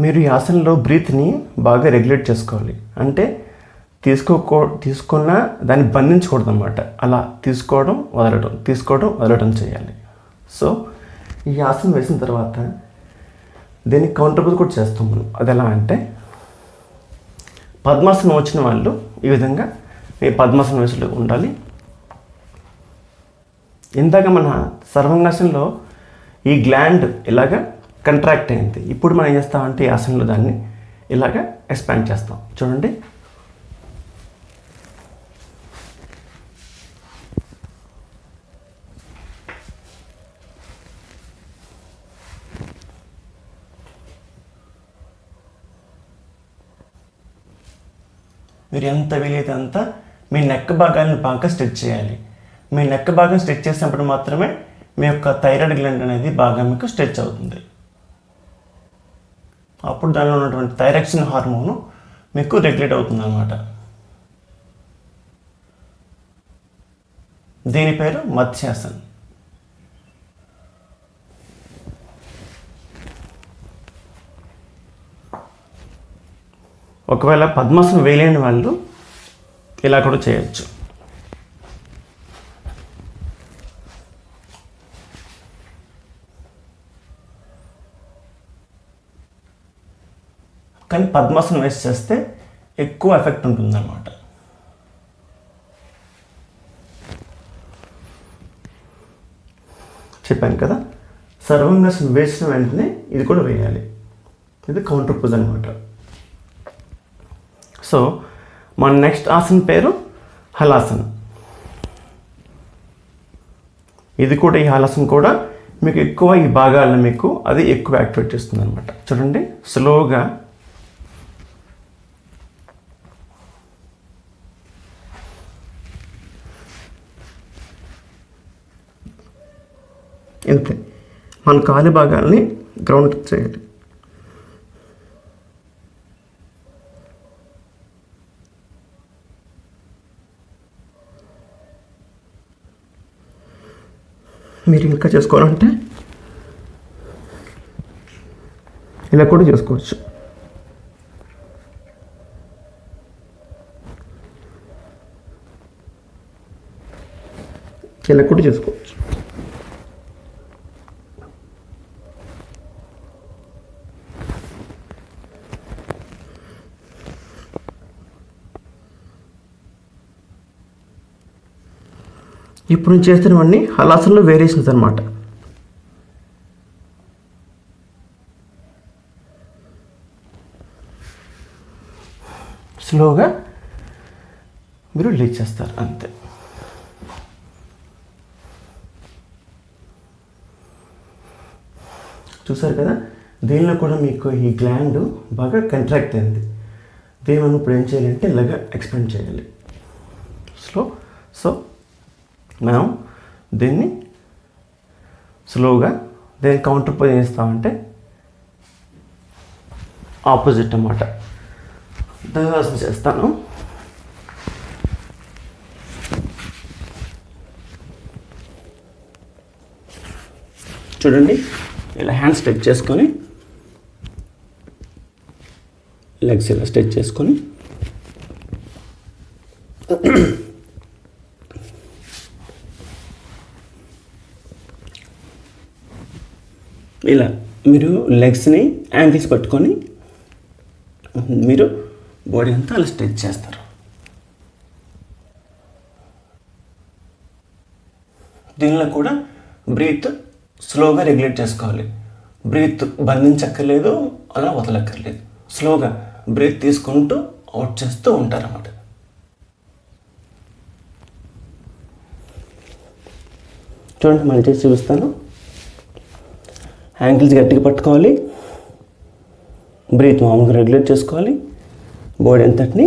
మీరు ఈ ఆసనంలో బ్రీత్ని బాగా రెగ్యులేట్ చేసుకోవాలి. అంటే తీసుకున్న దాన్ని బంధించకూడదు అన్నమాట. అలా తీసుకోవడం వదలడం చేయాలి. సో ఈ ఆసనం వేసిన తర్వాత దీన్ని కౌంటర్ పోజ్ కూడా చేస్తాం మనం. అది ఎలా అంటే, పద్మాసనం వచ్చిన వాళ్ళు ఈ విధంగా మీ పద్మాసనం వేసులు ఉండాలి. ఇందాక మన సర్వాంగాసనంలో ఈ గ్లాండ్ ఇలాగా కంట్రాక్ట్ అయింది. ఇప్పుడు మనం ఏం చేస్తామంటే ఈ ఆసనంలో దాన్ని ఇలాగా ఎక్స్పాండ్ చేస్తాం. చూడండి, మీరు ఎంత వీలైతే అంత మీ నెక్ భాగాలను బాగా స్ట్రెచ్ చేయాలి. మీ నెక్ భాగం స్ట్రెచ్ చేసినప్పుడు మాత్రమే మీ యొక్క థైరాయిడ్ గ్లాండ్ అనేది బాగా మీకు స్ట్రెచ్ అవుతుంది. అప్పుడు దానిలో ఉన్నటువంటి థైరాక్సిన్ హార్మోన్ మీకు రెగ్యులేట్ అవుతుంది అన్నమాట. దీని పేరు మత్స్యాసన్. ఒకవేళ పద్మాసనం వేయలేని వాళ్ళు ఇలా కూడా చేయొచ్చు. కానీ పద్మాసనం వేసి చేస్తే ఎక్కువ ఎఫెక్ట్ ఉంటుందన్నమాట. చెప్పాను కదా, సర్వాంగాసనం వేసిన వెంటనే ఇది కూడా వేయాలి. ఇది కౌంటర్ పోజ్ అనమాట. సో మన నెక్స్ట్ ఆసన పేరు హలాసన్. ఇది కూడా, ఈ హలాసన్ కూడా మీకు ఎక్కువ ఈ భాగాలను మీకు అది ఎక్కువ యాక్టివేట్ చేస్తుంది అనమాట. చూడండి, స్లోగా ఇంతే మన కాలి భాగాల్ని గ్రౌండ్ చేయాలి. మీరు ఇంకా చేసుకోవాలంటే ఇలా కూడా చేసుకోవచ్చు. ఇలా కూడా చేసుకోవచ్చు. ఇప్పుడు నేను చేస్తున్నవన్నీ హలాసనలో వేరియేషన్స్ అనమాట. స్లోగా మీరు రిలీజ్ చేస్తారు అంతే. చూసారు కదా, దీనిలో కూడా మీకు ఈ గ్లాండ్ బాగా కంట్రాక్ట్ అయింది. దీన్ని మనం ఇప్పుడు ఏం చేయాలంటే ఇలాగా ఎక్స్పాండ్ చేయాలి. సో మనం దీన్ని స్లోగా దీన్ని కౌంటర్ పోజ్ చేస్తామంటే ఆపోజిట్ అన్నమాట. ధనురాసనం చేస్తాను. చూడండి, ఇలా హ్యాండ్ స్ట్రెచ్ చేసుకొని లెగ్స్ ఇలా స్ట్రెచ్ చేసుకొని ఇలా మీరు లెగ్స్ని యాంకిల్స్ పట్టుకొని మీరు బాడీ అంతా అలా స్ట్రెచ్ చేస్తారు. దీనిలో కూడా బ్రీత్ స్లోగా రెగ్యులేట్ చేసుకోవాలి. బ్రీత్ బంధించక్కర్లేదు, అలా వదలక్కర్లేదు. స్లోగా బ్రీత్ తీసుకుంటూ అవుట్ చేస్తూ ఉంటారన్నమాట. చూడండి, మళ్ళీ చేసి చూపిస్తాను. యాంకిల్స్ గట్టిగా పట్టుకోవాలి, బ్రీత్ మామూలుగా రెగ్యులేట్ చేసుకోవాలి, బాడీ అంతటిని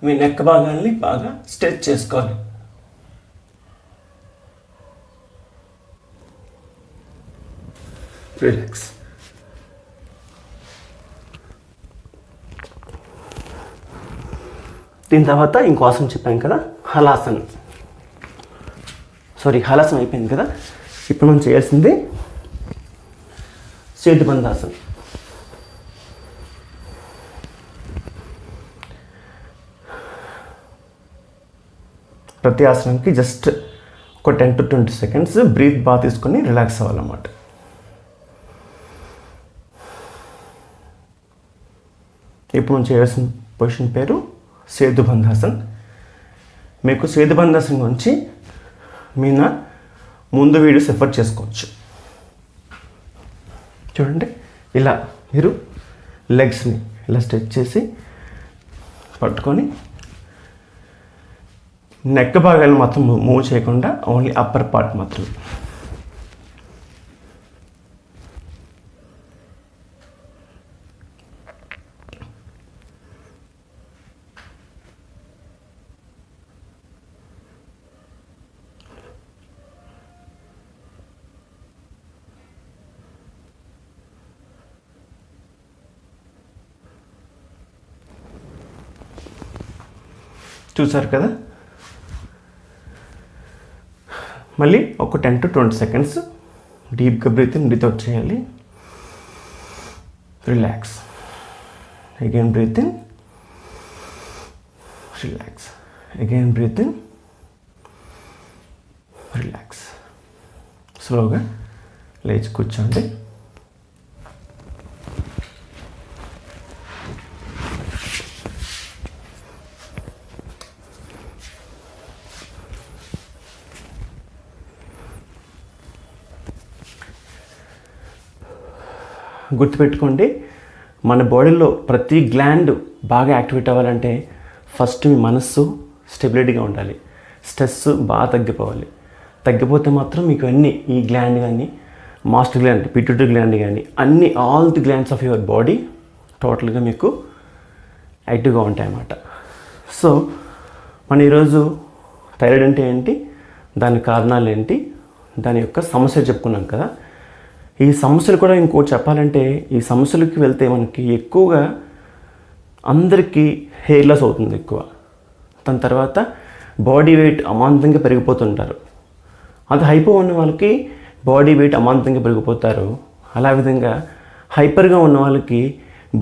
మీ నెక్ భాగాన్ని బాగా స్ట్రెచ్ చేసుకోవాలి. రిలాక్స్. దీని తర్వాత ఇంకో ఆసనం చెప్పాను కదా, హలాసన్. సో హలాసనం అయిపోయింది కదా. ఇప్పుడు మనం చేయాల్సింది సేతుబంధాసనం. ప్రతి ఆసనంకి జస్ట్ ఒక 10 to 20 సెకండ్స్ బ్రీత్ బాగా తీసుకొని రిలాక్స్ అవ్వాలన్నమాట. ఇప్పుడు మనం చేయాల్సిన పొజిషన్ పేరు సేతుబంధాసన్. మీకు సేతుబంధాసన్ గురించి మీనా ముందు వీడియోస్ ఎఫర్ట్ చేసుకోవచ్చు. చూడండి, ఇలా మీరు లెగ్స్ని ఇలా స్ట్రెచ్ చేసి పట్టుకొని నెక్ భాగాలు మాత్రం మూవ్ చేయకుండా ఓన్లీ అప్పర్ పార్ట్ మాత్రమే. చూసారు కదా. మళ్ళీ ఒక 10 to 20 సెకండ్స్ డీప్గా బ్రీత్ ఇన్, బ్రీత్ అవుట్ చేయాలి. Relax. Again breathe in, relax. Again breathe in, relax. స్లోగా లేచి కూర్చోండి. గుర్తుపెట్టుకోండి, మన బాడీలో ప్రతి గ్లాండ్ బాగా యాక్టివేట్ అవ్వాలంటే ఫస్ట్ మీ మనస్సు స్టెబిలిటీగా ఉండాలి, స్ట్రెస్ బాగా తగ్గిపోవాలి. తగ్గిపోతే మాత్రం మీకు అన్నీ ఈ గ్లాండ్ కానీ, మాస్టర్ గ్లాండ్, పిట్యూటరీ గ్లాండ్ కానీ అన్ని all the glands of your body టోటల్గా మీకు యాక్టివ్గా ఉంటాయి అన్నమాట. సో మనం ఈరోజు థైరాయిడ్ అంటే ఏంటి, దాని కారణాలు ఏంటి, దాని యొక్క సమస్య చెప్పుకున్నాం కదా. ఈ సమస్యలు కూడా ఇంకోటి చెప్పాలంటే, ఈ సమస్యలకి వెళ్తే మనకి ఎక్కువగా అందరికీ హెయిర్ లాస్ అవుతుంది ఎక్కువ. దాని తర్వాత బాడీ వెయిట్ అమాంతంగా పెరిగిపోతుంటారు. అది హైపో ఉన్న వాళ్ళకి బాడీ వెయిట్ అమాంతంగా పెరిగిపోతారు. అలా విధంగా హైపర్గా ఉన్న వాళ్ళకి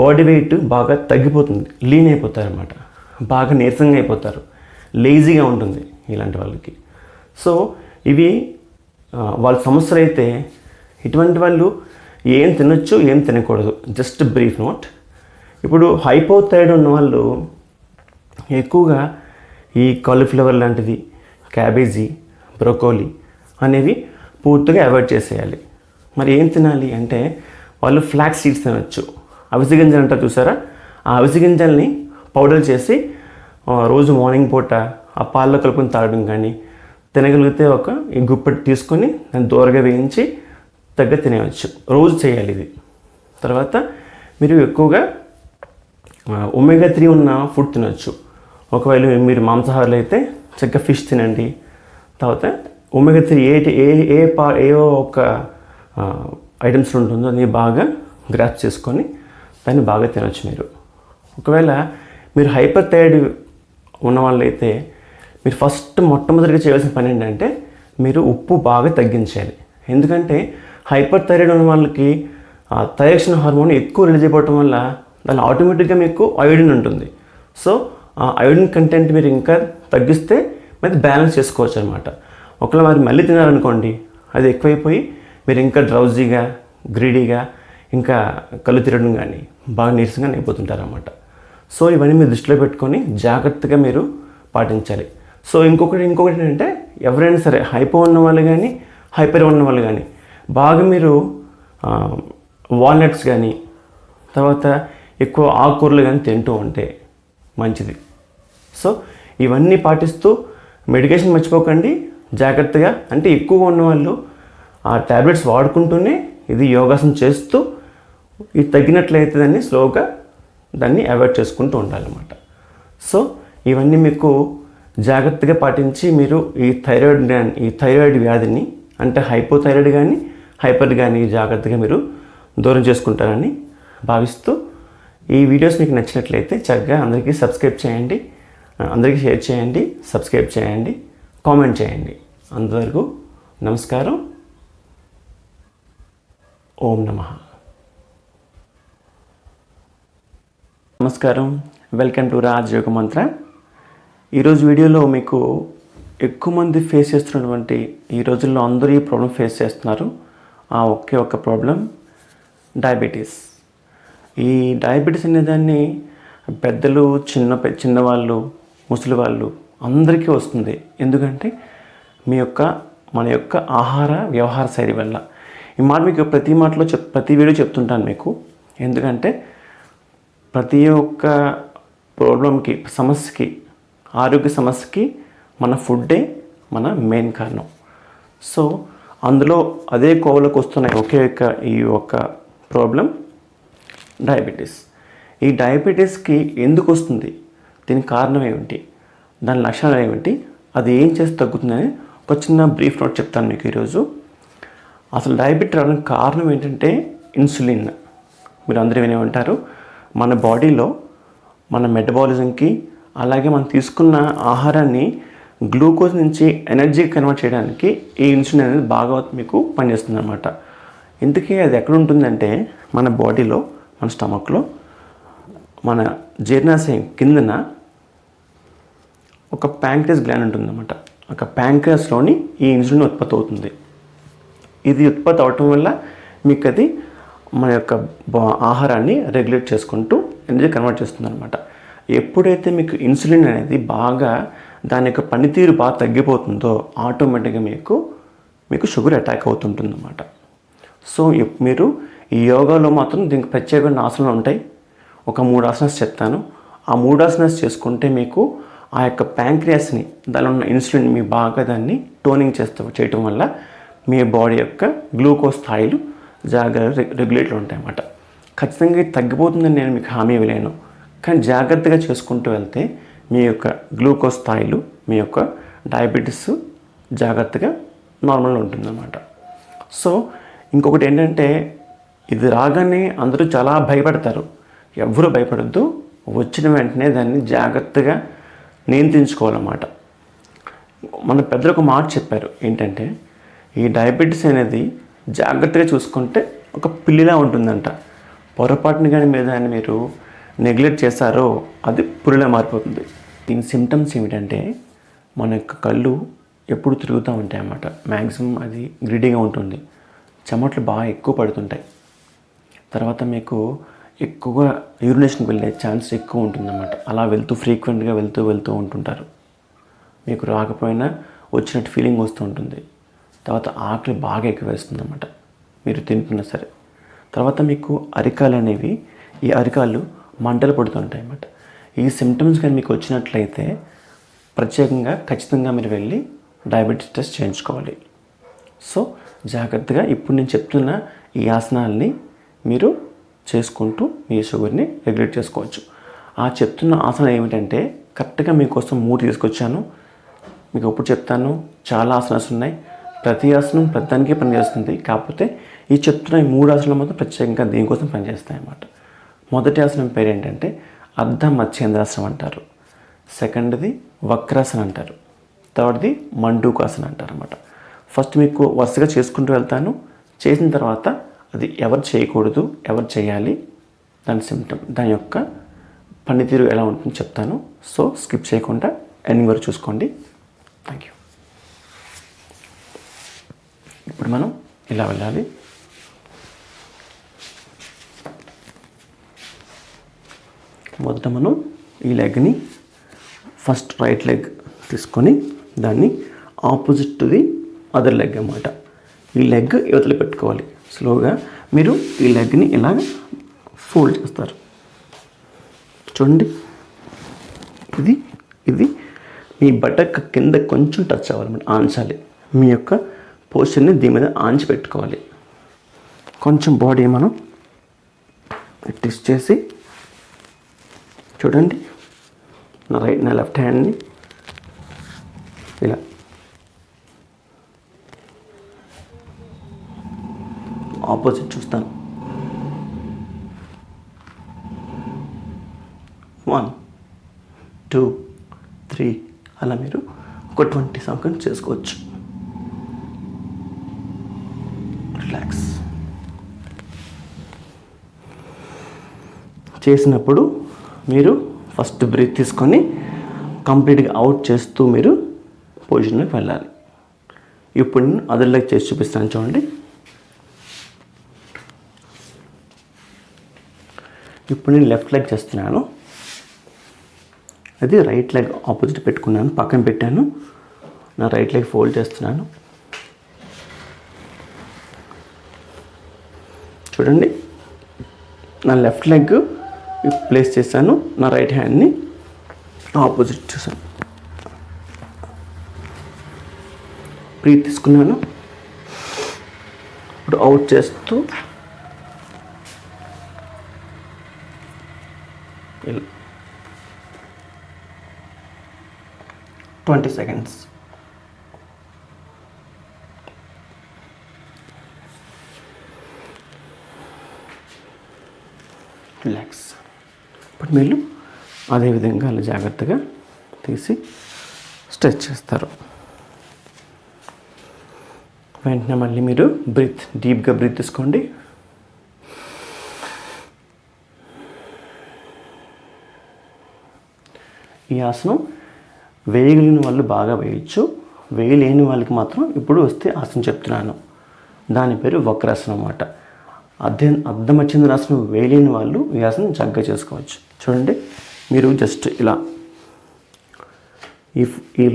బాడీ వెయిట్ బాగా తగ్గిపోతుంది, లీన్ అయిపోతారు అన్నమాట. బాగా నీరసంగా అయిపోతారు, లేజీగా ఉంటుంది ఇలాంటి వాళ్ళకి. సో ఇవి వాళ్ళ సమస్యలు అయితే ఇటువంటి వాళ్ళు ఏం తినొచ్చు, ఏం తినకూడదు, జస్ట్ బ్రీఫ్ నోట్. ఇప్పుడు హైపోథైరాయిడ్ ఉన్న వాళ్ళు ఎక్కువగా ఈ కాలీఫ్లవర్ లాంటిది, క్యాబేజీ, బ్రోకోలీ అనేవి పూర్తిగా అవాయిడ్ చేసేయాలి. మరి ఏం తినాలి అంటే వాళ్ళు ఫ్లాక్స్ సీడ్స్ తినొచ్చు. అవిసె గింజలు అంటారు చూసారా, ఆ అవిసె గింజల్ని పౌడర్ చేసి రోజు మార్నింగ్ పూట ఆ పాల్లో కలుపుకొని తాగడం కానీ, తినగలిగితే ఒక ఈ గుప్పెట్ తీసుకొని దాన్ని దూరగా వేయించి తగ్గ తినేయచ్చు. రోజు చేయాలి ఇది. తర్వాత మీరు ఎక్కువగా ఒమేగా 3 ఉన్న ఫుడ్ తినొచ్చు. ఒకవేళ మీరు మాంసాహారులు అయితే చక్కగా ఫిష్ తినండి. తర్వాత ఒమేగా 3 ఏ ఒక ఐటమ్స్ ఉంటుందో అది బాగా గ్రాప్ చేసుకొని దాన్ని బాగా తినొచ్చు మీరు. ఒకవేళ మీరు హైపర్ థైరాయిడ్ ఉన్న వాళ్ళైతే మీరు ఫస్ట్ మొట్టమొదటిగా చేయాల్సిన పని ఏంటంటే మీరు ఉప్పు బాగా తగ్గించాలి. ఎందుకంటే హైపర్ థైరాయిడ్ ఉన్న వాళ్ళకి థైరాక్సిన్ హార్మోన్ ఎక్కువ రిలీజ్ అయిపోవటం వల్ల దాని ఆటోమేటిక్గా మీకు అయోడిన్ ఉంటుంది. సో ఆ అయోడిన్ కంటెంట్ మీరు ఇంకా తగ్గిస్తే మీరు బ్యాలెన్స్ చేసుకోవచ్చు అనమాట. ఒకవేళ మరి మళ్ళీ తినాలనుకోండి, అది ఎక్కువైపోయి మీరు ఇంకా డ్రౌజీగా, గ్రీడీగా, ఇంకా కళ్ళు తిరగడం కానీ బాగా నీరసంగా అయిపోతుంటారు అన్నమాట. సో ఇవన్నీ మీరు దృష్టిలో పెట్టుకొని జాగ్రత్తగా మీరు పాటించాలి. సో ఇంకొకటి ఏంటంటే ఎవరైనా సరే హైపో ఉన్న వాళ్ళు కానీ, హైపర్ ఉన్న వాళ్ళు కానీ బాగా మీరు వాల్నట్స్ కానీ, తర్వాత ఎక్కువ ఆకుకూరలు కానీ తింటూ ఉంటే మంచిది. సో ఇవన్నీ పాటిస్తూ మెడికేషన్ మర్చిపోకండి జాగ్రత్తగా. అంటే ఎక్కువగా ఉన్నవాళ్ళు ఆ ట్యాబ్లెట్స్ వాడుకుంటూనే ఇది యోగాసనం చేస్తూ ఇది తగ్గినట్లయితే దాన్ని స్లోగా దాన్ని అవాయిడ్ చేసుకుంటూ ఉండాలన్నమాట. సో ఇవన్నీ మీకు జాగ్రత్తగా పాటించి మీరు ఈ థైరాయిడ్ వ్యాధిని అంటే హైపోథైరాయిడ్ కానీ, హైపర్ కానీ జాగ్రత్తగా మీరు దూరం చేసుకుంటారని భావిస్తూ, ఈ వీడియోస్ మీకు నచ్చినట్లయితే చక్కగా అందరికీ సబ్స్క్రైబ్ చేయండి, అందరికీ షేర్ చేయండి, సబ్స్క్రైబ్ చేయండి, కామెంట్ చేయండి. అంతవరకు నమస్కారం. ఓం నమః. నమస్కారం, వెల్కమ్ టు రాజ్ యోగ మంత్ర. ఈరోజు వీడియోలో మీకు ఎక్కువ మంది ఫేస్ చేస్తున్నటువంటి, ఈ రోజుల్లో అందరూ ఈ ప్రాబ్లం ఫేస్ చేస్తున్నారు. ఆ ఒకే ఒక్క ప్రాబ్లం డయాబెటీస్. ఈ డయాబెటీస్ అనే దాన్ని పెద్దలు, చిన్నవాళ్ళు, ముసలి వాళ్ళు అందరికీ వస్తుంది. ఎందుకంటే మన యొక్క ఆహార వ్యవహార శైలి వల్ల. ఈ మాట మీకు ప్రతి వీడియో చెప్తుంటాను మీకు. ఎందుకంటే ప్రతి ఒక్క ప్రాబ్లంకి, సమస్యకి, ఆరోగ్య సమస్యకి మన ఫుడ్డే మన మెయిన్ కారణం. సో అందులో అదే కోవలోకి వస్తున్న ఈ ఒక్క ప్రాబ్లం డయాబెటీస్. ఈ డయాబెటీస్కి ఎందుకు వస్తుంది, దీనికి కారణం ఏమిటి, దాని లక్షణాలు ఏమిటి, అది ఏం చేస్తే తగ్గుతుందని ఒక చిన్న బ్రీఫ్ నోట్ చెప్తాను మీకు ఈరోజు. అసలు డయాబెటీస్ రావడానికి కారణం ఏంటంటే ఇన్సులిన్. మీరు అందరూ వినే ఉంటారు. మన బాడీలో మన మెటబాలిజంకి, అలాగే మనం తీసుకున్న ఆహారాన్ని గ్లూకోజ్ నుంచి ఎనర్జీకి కన్వర్ట్ చేయడానికి ఈ ఇన్సులిన్ అనేది బాగా మీకు పనిచేస్తుంది అన్నమాట. ఇంతకీ అది ఎక్కడ ఉంటుందంటే మన బాడీలో, మన స్టమక్లో, మన జీర్ణాశయం కిందన ఒక ప్యాంక్రియాస్ గ్లాండ్ ఉంటుందన్నమాట. ఒక ప్యాంక్రియాస్లోని ఈ ఇన్సులిన్ ఉత్పత్తి అవుతుంది. ఇది ఉత్పత్తి అవటం వల్ల మీకు అది మన యొక్క ఆహారాన్ని రెగ్యులేట్ చేసుకుంటూ ఎనర్జీ కన్వర్ట్ చేస్తుంది అనమాట. ఎప్పుడైతే మీకు ఇన్సులిన్ అనేది బాగా దాని యొక్క పనితీరు బాగా తగ్గిపోతుందో ఆటోమేటిక్గా మీకు షుగర్ అటాక్ అవుతుంటుంది అన్నమాట. సో మీరు ఈ యోగాలో మాత్రం దీనికి ప్రత్యేకమైన ఆసనాలు ఉంటాయి. ఒక 3 ఆసనాస్ చెప్తాను. ఆ 3 ఆసనాస్ చేసుకుంటే మీకు ఆ యొక్క ప్యాంక్రియాస్ని, దానిలో ఉన్న ఇన్సులిన్ మీ బాగా దాన్ని టోనింగ్ చేయటం వల్ల మీ బాడీ యొక్క గ్లూకోజ్ స్థాయిలు జాగ్రత్తగా రెగ్యులేట్లో ఉంటాయన్నమాట. ఖచ్చితంగా ఇది తగ్గిపోతుందని నేను మీకు హామీ ఇవ్వలేను, కానీ జాగ్రత్తగా చేసుకుంటూ వెళ్తే మీ యొక్క గ్లూకోజ్ స్థాయిలు, మీ యొక్క డయాబెటీస్ జాగ్రత్తగా నార్మల్గా ఉంటుందన్నమాట. సో ఇంకొకటి ఏంటంటే, ఇది రాగానే అందరూ చాలా భయపడతారు. ఎవ్వరూ భయపడద్దు. వచ్చిన వెంటనే దాన్ని జాగ్రత్తగా నియంత్రించుకోవాలన్నమాట. మన పెద్దలు ఒక మాట చెప్పారు ఏంటంటే, ఈ డయాబెటీస్ అనేది జాగ్రత్తగా చూసుకుంటే ఒక పిల్లిలా ఉంటుందంట. పొరపాటుని కానీ దాన్ని మీరు నెగ్లెక్ట్ చేశారో అది పులిలా మారిపోతుంది. దీని సిమ్టమ్స్ ఏమిటంటే, మన యొక్క కళ్ళు ఎప్పుడు తిరుగుతూ ఉంటాయి అన్నమాట. మ్యాక్సిమం అది గ్రీడీగా ఉంటుంది. చెమటలు బాగా ఎక్కువ పడుతుంటాయి. తర్వాత మీకు ఎక్కువగా యూరినేషన్కి వెళ్ళే ఛాన్స్ ఎక్కువ ఉంటుందన్నమాట. అలా ఫ్రీక్వెంట్గా వెళ్తూ ఉంటుంటారు. మీకు రాకపోయినా వచ్చినట్టు ఫీలింగ్ వస్తూ ఉంటుంది. తర్వాత ఆకలి బాగా ఎక్కువ వేస్తుంది అన్నమాట మీరు తింటున్నా సరే. తర్వాత మీకు అరికాలు అనేవి, ఈ అరికాలు మంటలు పడుతుంటాయి అన్నమాట. ఈ సిమ్టమ్స్ కానీ మీకు వచ్చినట్లయితే ప్రత్యేకంగా ఖచ్చితంగా మీరు వెళ్ళి డయాబెటీస్ టెస్ట్ చేయించుకోవాలి. సో జాగ్రత్తగా ఇప్పుడు నేను చెప్తున్న ఈ ఆసనాలని మీరు చేసుకుంటూ మీ షుగర్ని రెగ్యులేట్ చేసుకోవచ్చు. ఆ చెప్తున్న ఆసనం ఏమిటంటే, కరెక్ట్గా మీకోసం 3 తీసుకొచ్చాను. మీకు ఎప్పుడు చెప్తాను, చాలా ఆసనాలు ఉన్నాయి. ప్రతి ఆసనం ప్రతిదానికే పనిచేస్తుంది. కాకపోతే ఈ చెప్తున్న ఈ 3 ఆసనాలు మాత్రం ప్రత్యేకంగా దీనికోసం పనిచేస్తాయి అన్నమాట. మొదటి ఆసనం పేరు ఏంటంటే అర్ధ మత్స్యేంద్రాసనం అంటారు. సెకండ్ది వక్రాసనం అంటారు. థర్డ్ది మండూకాసనం అంటారు అన్నమాట. ఫస్ట్ మీకు వరుసగా చేసుకుంటూ వెళ్తాను. చేసిన తర్వాత అది ఎవరు చేయకూడదు, ఎవరు చేయాలి, దాని యొక్క పనితీరు ఎలా ఉంటుందో చెప్తాను. సో స్కిప్ చేయకుండా ఎండింగ్ వరకు చూసుకోండి. Thank you. ఇప్పుడు మనం ఇలా వెళ్ళాలి. మొదట మనం ఈ లెగ్ని ఫస్ట్ రైట్ లెగ్ తీసుకొని దాన్ని opposite to the other leg అన్నమాట. ఈ లెగ్ యువతలు పెట్టుకోవాలి. స్లోగా మీరు ఈ లెగ్ని ఇలా ఫోల్డ్ చేస్తారు. చూడండి, ఇది మీ బటక్ కింద కొంచెం టచ్ అవ్వాలన్నమాట, ఆంచాలి. మీ యొక్క పోస్చర్ని దీని మీద ఆంచి పెట్టుకోవాలి. కొంచెం బాడీ మనం ట్విస్ట్ చేసి చూడండి, నా లెఫ్ట్ హ్యాండ్ని ఇలా ఆపోజిట్ చూస్తాను. 1 2 3 అలా మీరు ఒక 20 సెకండ్స్ చేసుకోవచ్చు. రిలాక్స్. చేసినప్పుడు మీరు ఫస్ట్ బ్రీత్ తీసుకొని కంప్లీట్గా అవుట్ చేస్తూ మీరు పొజిషన్లోకి వెళ్ళాలి. ఇప్పుడు నేను అదర్ లెగ్ చేసి చూపిస్తాను చూడండి. ఇప్పుడు నేను లెఫ్ట్ లెగ్ చేస్తున్నాను. అది రైట్ లెగ్ ఆపోజిట్ పెట్టుకున్నాను, పక్కన పెట్టాను. నా రైట్ లెగ్ ఫోల్డ్ చేస్తున్నాను. చూడండి, నా లెఫ్ట్ లెగ్ ప్లేస్ చేశాను, నా రైట్ హ్యాండ్ని ఆపోజిట్ చేశాను. బ్రీత్ తీసుకున్నాను. ఇప్పుడు అవుట్ చేస్తూ 20 seconds. రిలాక్స్. ఇప్పుడు మీరు అదేవిధంగా అలా జాగ్రత్తగా తీసి స్ట్రెచ్ చేస్తారు. వెంటనే మళ్ళీ మీరు డీప్గా బ్రీత్ తీసుకోండి. ఈ ఆసనం వేయగలిగిన వాళ్ళు బాగా వేయచ్చు, వేయలేని వాళ్ళకి మాత్రం ఇప్పుడు వస్తే ఆసనం చెప్తున్నాను. దాని పేరు వక్రాసనం అన్నమాట. అర్ధమచ్చింద్రాసనం వేయలేని వాళ్ళు ఈ ఆసనం చక్కగా చేసుకోవచ్చు. చూడండి, మీరు జస్ట్ ఇలా ఈ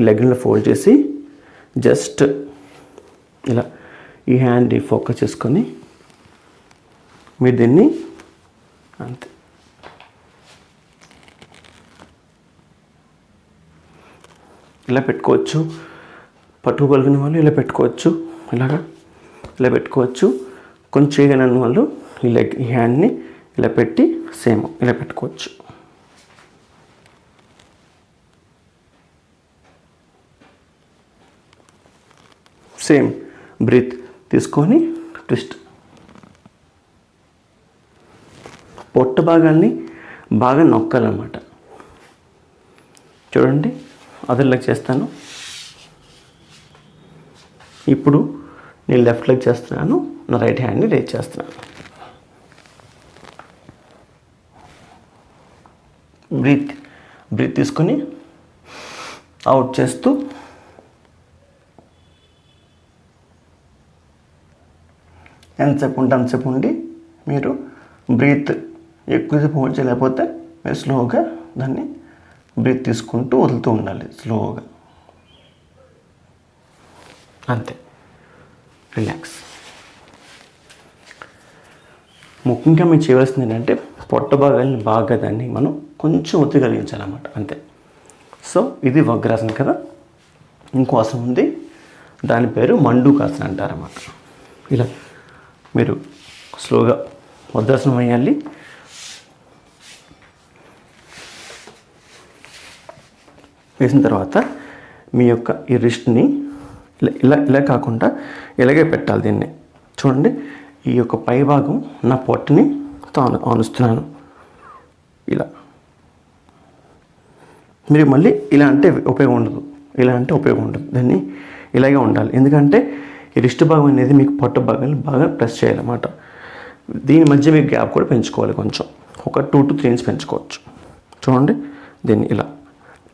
లెగ్ని ఫోల్డ్ చేసి జస్ట్ ఇలా ఈ హ్యాండ్ ఫోకస్ చేసుకొని మీరు దీన్ని అంతే ఇలా పెట్టుకోవచ్చు. పట్టుకోగలిగిన వాళ్ళు ఇలా పెట్టుకోవచ్చు, ఇలా పెట్టుకోవచ్చు. కొంచెం చేయగలిగిన వాళ్ళు ఈ హ్యాండ్ని ఇలా పెట్టి సేమ్ ఇలా పెట్టుకోవచ్చు. సేమ్ బ్రీత్ తీసుకొని ట్విస్ట్. పొట్ట భాగాన్ని బాగా నొక్కాలన్నమాట. చూడండి, అదర్ లెగ్ చేస్తాను. ఇప్పుడు నేను లెఫ్ట్ లెగ్ చేస్తున్నాను, నా రైట్ హ్యాండ్ని రేజ్ చేస్తున్నాను. బ్రీత్ తీసుకొని అవుట్ చేస్తూ ఎంతసేపు ఉండి మీరు బ్రీత్ ఎక్కువసేపు హోల్డ్ చేయలేకపోతే మీరు స్లోగా దాన్ని బ్రీత్ తీసుకుంటూ వదులుతూ ఉండాలి స్లోగా. అంతే, రిలాక్స్. ముఖ్యంగా మీరు చేయవలసింది ఏంటంటే పొట్ట భాగాన్ని బాగా దాన్ని మనం కొంచెం ఒత్తిడి కలిగించాలన్నమాట, అంతే. సో ఇది వజ్రాసనం కదా. ఇంకో ఆసనం ఉంది, దాని పేరు మండూకాసనం అంటారన్నమాట. ఇలా మీరు స్లోగా వజ్రాసనం వేయాలి. వేసిన తర్వాత మీ యొక్క ఈ రిస్ట్ని ఇలా కాకుండా ఇలాగే పెట్టాలి దీన్ని. చూడండి, ఈ యొక్క పై భాగం నా పొట్టని ఆనుస్తున్నాను. ఇలా మీరు మళ్ళీ ఇలా అంటే ఉపయోగం ఉండదు. దాన్ని ఇలాగే ఉండాలి. ఎందుకంటే ఈ రిస్ట్ భాగం అనేది మీకు పొట్ట భాగాన్ని బాగా ప్రెస్ చేయాలన్నమాట. దీని మధ్య మీకు గ్యాప్ కూడా పెంచుకోవాలి, కొంచెం ఒక 2 to 3 inches పెంచుకోవచ్చు. చూడండి, దీన్ని ఇలా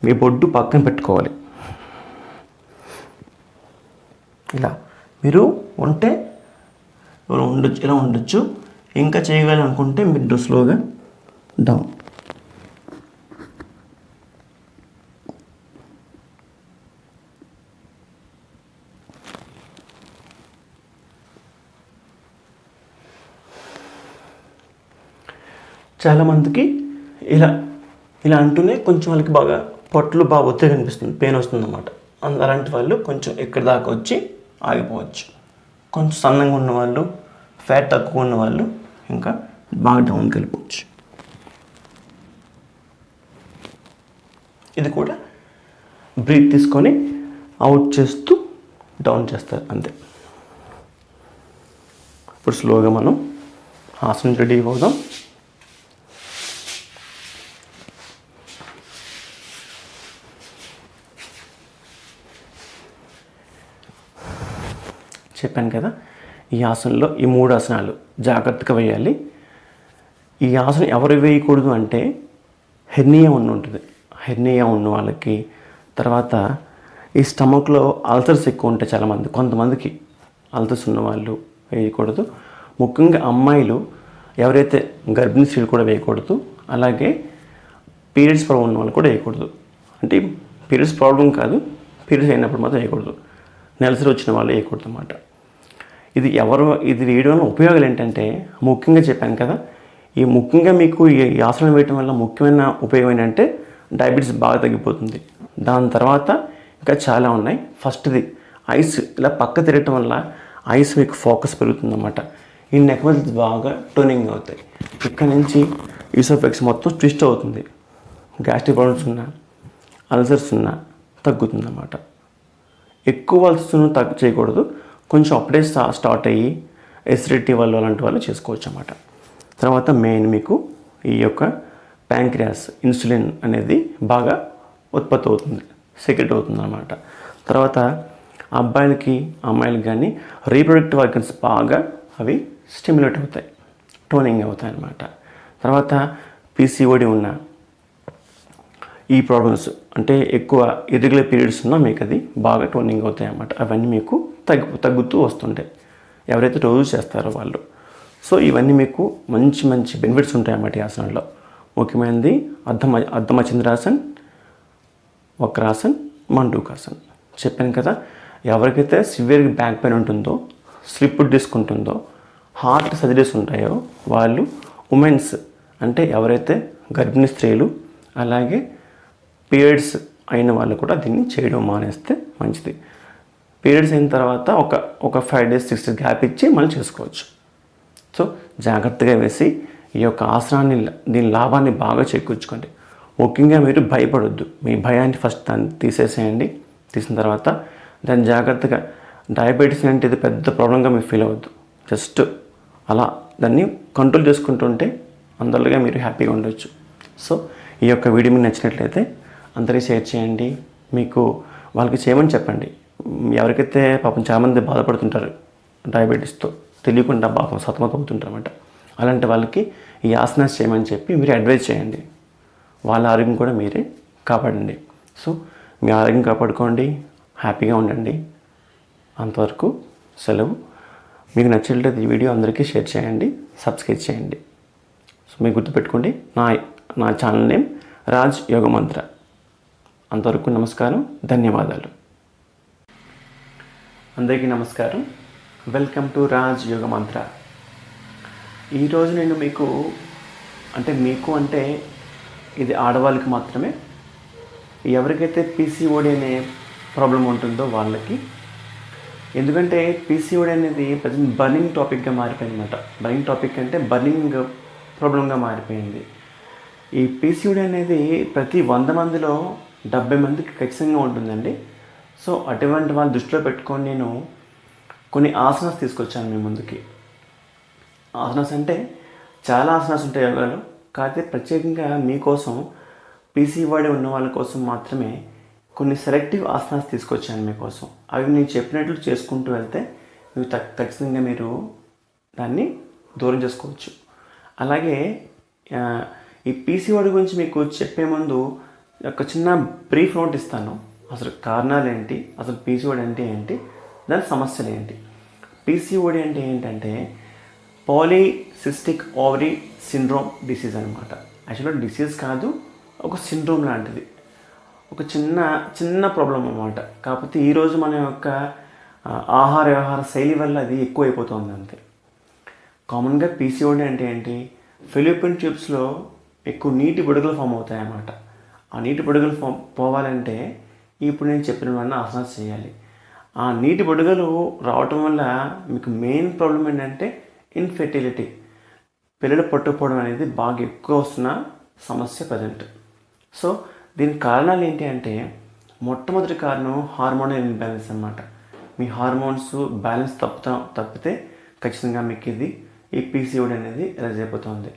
మీ బొడ్డు పక్కన పెట్టుకోవాలి. ఇలా మీరు ఉంటే ఇలా ఉండొచ్చు. ఇంకా చేయగలనుకుంటే మీరు స్లోగా డౌన్. చాలామందికి ఇలా అంటూనే కొంచెం వాళ్ళకి బాగా పొట్టలు బాగా ఒత్తిడి కనిపిస్తుంది, పెయిన్ వస్తుంది అన్నమాట. అలాంటి వాళ్ళు కొంచెం ఎక్కడి దాకా వచ్చి ఆగిపోవచ్చు. కొంచెం సన్నంగా ఉన్నవాళ్ళు, ఫ్యాట్ తక్కువ ఉన్నవాళ్ళు ఇంకా బాగా డౌన్కి వెళ్ళిపోవచ్చు. ఇది కూడా బ్రీత్ తీసుకొని అవుట్ చేస్తూ డౌన్ చేస్తారు, అంతే. ఇప్పుడు స్లోగా మనం ఆసనం రెడీ అవుదాం. చెప్పాను కదా. ఈ ఆసనంలో ఈ 3 ఆసనాలు జాగ్రత్తగా వేయాలి. ఈ ఆసనం ఎవరు వేయకూడదు అంటే హెర్నియా ఉంటుంది. హెర్నియా ఉన్న వాళ్ళకి, తర్వాత ఈ స్టమక్లో అల్సర్స్ ఎక్కువ ఉంటాయి చాలామంది, కొంతమందికి అల్సర్స్ ఉన్నవాళ్ళు వేయకూడదు. ముఖ్యంగా అమ్మాయిలు ఎవరైతే గర్భిణీ స్త్రీలు కూడా వేయకూడదు. అలాగే పీరియడ్స్ ప్రాబ్లం ఉన్న వాళ్ళు కూడా వేయకూడదు. అంటే పీరియడ్స్ ప్రాబ్లం కాదు, పీరియడ్స్ అయినప్పుడు మాత్రం వేయకూడదు. నెలసరి వచ్చిన వాళ్ళు వేయకూడదు అన్నమాట. ఇది వేయడం వల్ల ఉపయోగాలు ఏంటంటే ముఖ్యంగా చెప్పాను కదా. ముఖ్యంగా మీకు ఈ ఆసనం వేయడం వల్ల ముఖ్యమైన ఉపయోగం ఏంటంటే డయాబెటీస్ బాగా తగ్గిపోతుంది. దాని తర్వాత ఇంకా చాలా ఉన్నాయి. ఫస్ట్ది ఐస్ ఇలా పక్క తిరగటం వల్ల ఐస్ మీకు ఫోకస్ పెరుగుతుందన్నమాట. ఈ నెక్ మజిల్స్ బాగా టోనింగ్ అవుతాయి. ఇక్కడ నుంచి ఈసోఫాగస్ మొత్తం ట్విస్ట్ అవుతుంది. గ్యాస్ట్రిక్ ప్రాబ్లమ్స్ ఉన్నా, అల్సర్స్ ఉన్నా తగ్గుతుందన్నమాట. ఎక్కువ అల్సర్స్ చేయకూడదు. కొంచెం అప్పుడే స్టార్ట్ అయ్యి ఎసిడిటీ అలాంటి వాళ్ళు చేసుకోవచ్చు అన్నమాట. తర్వాత మెయిన్ మీకు ఈ యొక్క ప్యాంక్రియాస్ ఇన్సులిన్ అనేది బాగా ఉత్పత్తి అవుతుంది, సెక్రెట్ అవుతుంది అన్నమాట. తర్వాత అబ్బాయిలకి అమ్మాయిలకి కానీ రీప్రొడక్టివ్ ఆర్గన్స్ బాగా అవి స్టిమ్యులేట్ అవుతాయి, టోనింగ్ అవుతాయి అన్నమాట. తర్వాత పీసీఓడి ఉన్న ఈ ప్రాబ్లమ్స్ అంటే ఎక్కువ ఇర్రెగ్యులర్ పీరియడ్స్ ఉన్నా మీకు అది బాగా టోనింగ్ అవుతాయి అన్నమాట. అవన్నీ మీకు తగ్గుతూ వస్తుంటాయి ఎవరైతే రోజు చేస్తారో వాళ్ళు. సో ఇవన్నీ మీకు మంచి మంచి బెనిఫిట్స్ ఉంటాయి అన్నమాట ఈ ఆసనాల్లో. ముఖ్యమైనది అర్ధమచంద్రాసన్, వక్రాసన్, మండూకాసన్ చెప్పాను కదా. ఎవరికైతే సివియర్ బ్యాక్ పెయిన్ ఉంటుందో, స్లిప్ డిస్క్ ఉంటుందో, హార్ట్ సర్జరీస్ ఉంటాయో వాళ్ళు, ఉమెన్స్ అంటే ఎవరైతే గర్భిణీ స్త్రీలు, అలాగే పీరియడ్స్ అయిన వాళ్ళు కూడా దీన్ని చేయడం మానేస్తే మంచిది. పీరియడ్స్ అయిన తర్వాత ఒక 5 days 6 days గ్యాప్ ఇచ్చి మళ్ళీ చేసుకోవచ్చు. సో జాగ్రత్తగా వేసి ఈ యొక్క ఆసనాన్ని, దీని లాభాన్ని బాగా చేకూర్చుకోండి. ముఖ్యంగా మీరు భయపడొద్దు. మీ భయాన్ని ఫస్ట్ దాన్ని తీసేసేయండి. తీసిన తర్వాత దాన్ని జాగ్రత్తగా, డయాబెటీస్ అంటే ఇది పెద్ద ప్రాబ్లంగా మీరు ఫీల్ అవ్వద్దు. జస్ట్ అలా దాన్ని కంట్రోల్ చేసుకుంటుంటే అందరిగా మీరు హ్యాపీగా ఉండొచ్చు. సో ఈ యొక్క వీడియో మీకు నచ్చినట్లయితే అందరికీ షేర్ చేయండి. మీకు వాళ్ళకి చేయమని చెప్పండి. ఎవరికైతే పాపం చాలామంది బాధపడుతుంటారు డయాబెటీస్తో, తెలియకుండా పాపం సతమతం అవుతుంటారు అన్నమాట. అలాంటి వాళ్ళకి ఈ ఆసనాస్ చేయమని చెప్పి మీరు అడ్వైజ్ చేయండి. వాళ్ళ ఆరోగ్యం కూడా మీరే కాపాడండి. సో మీ ఆరోగ్యం కాపాడుకోండి, హ్యాపీగా ఉండండి. అంతవరకు సెలవు. మీకు నచ్చినట్లయితే ఈ వీడియో అందరికీ షేర్ చేయండి, సబ్స్క్రైబ్ చేయండి. సో మీరు గుర్తుపెట్టుకోండి, నా ఛానల్ నేమ్ రాజ్ యోగ మంత్ర. అంతవరకు నమస్కారం, ధన్యవాదాలు. అందరికీ నమస్కారం. వెల్కమ్ టు రాజ్ యోగ మంత్ర. ఈరోజు నేను మీకు అంటే ఇది ఆడవాళ్ళకి మాత్రమే. ఎవరికైతే పీసీఓడి అనే ప్రాబ్లం ఉంటుందో వాళ్ళకి. ఎందుకంటే పీసీఓడి అనేది ప్రజెంట్ బర్నింగ్ టాపిక్గా మారిపోయింది అన్నమాట. బర్నింగ్ టాపిక్ అంటే బర్నింగ్ ప్రాబ్లంగా మారిపోయింది. ఈ పీసీఓడి అనేది ప్రతి 100 మందిలో 70 మందికి ఖచ్చితంగా ఉంటుందండి. సో అటువంటి వాళ్ళు దృష్టిలో పెట్టుకొని నేను కొన్ని ఆసనాస్ తీసుకొచ్చాను మీ ముందుకి. ఆసనాస్ అంటే చాలా ఆసనాస్ ఉంటాయి యోగాలో, కాకపోతే ప్రత్యేకంగా మీకోసం పీసీఓడి ఉన్న వాళ్ళ కోసం మాత్రమే కొన్ని సెలెక్టివ్ ఆసనాస్ తీసుకొచ్చాను మీకోసం. అవి నేను చెప్పినట్లు చేసుకుంటూ వెళ్తే మీరు ఖచ్చితంగా మీరు దాన్ని దూరం చేసుకోవచ్చు. అలాగే ఈ పీసీఓడి గురించి మీకు చెప్పే ముందు ఒక చిన్న బ్రీఫ్ నోట్ ఇస్తాను. అసలు కారణాలు ఏంటి, అసలు పీసీఓడి అంటే ఏంటి, దాని సమస్యలు ఏంటి. పీసీఓడి అంటే ఏంటంటే పాలీసిస్టిక్ ఓవరీ సిండ్రోమ్ డిసీజ్ అనమాట. యాక్చువల్గా డిసీజ్ కాదు, ఒక సిండ్రోమ్ లాంటిది, ఒక చిన్న ప్రాబ్లం అన్నమాట. కాకపోతే ఈరోజు మన యొక్క ఆహార వ్యవహార శైలి వల్ల అది ఎక్కువ అయిపోతుంది అంతే. కామన్గా పీసీఓడి అంటే ఏంటి, ఫెలోపియన్ ట్యూబ్స్లో ఎక్కువ నీటి బుడగలు ఫామ్ అవుతాయి అన్నమాట. ఆ నీటి బుడగలు పోవాలంటే ఇప్పుడు నేను చెప్పినవన్నీ ఆసనాలు చేయాలి. ఆ నీటి బుడగలు రావటం వల్ల మీకు మెయిన్ ప్రాబ్లం ఏంటంటే ఇన్ఫెర్టిలిటీ, పిల్లలు పట్టుకుపోవడం అనేది బాగా ఎక్కువ వస్తున్న సమస్య ప్రజెంట్. సో దీనికి కారణాలు ఏంటి అంటే మొట్టమొదటి కారణం హార్మోనల్ ఇన్బ్యాలెన్స్ అన్నమాట. మీ హార్మోన్స్ బ్యాలెన్స్ తప్పితే ఖచ్చితంగా మీకు ఈ పీసీఓడి అనేది రైజ్ అయిపోతుంది.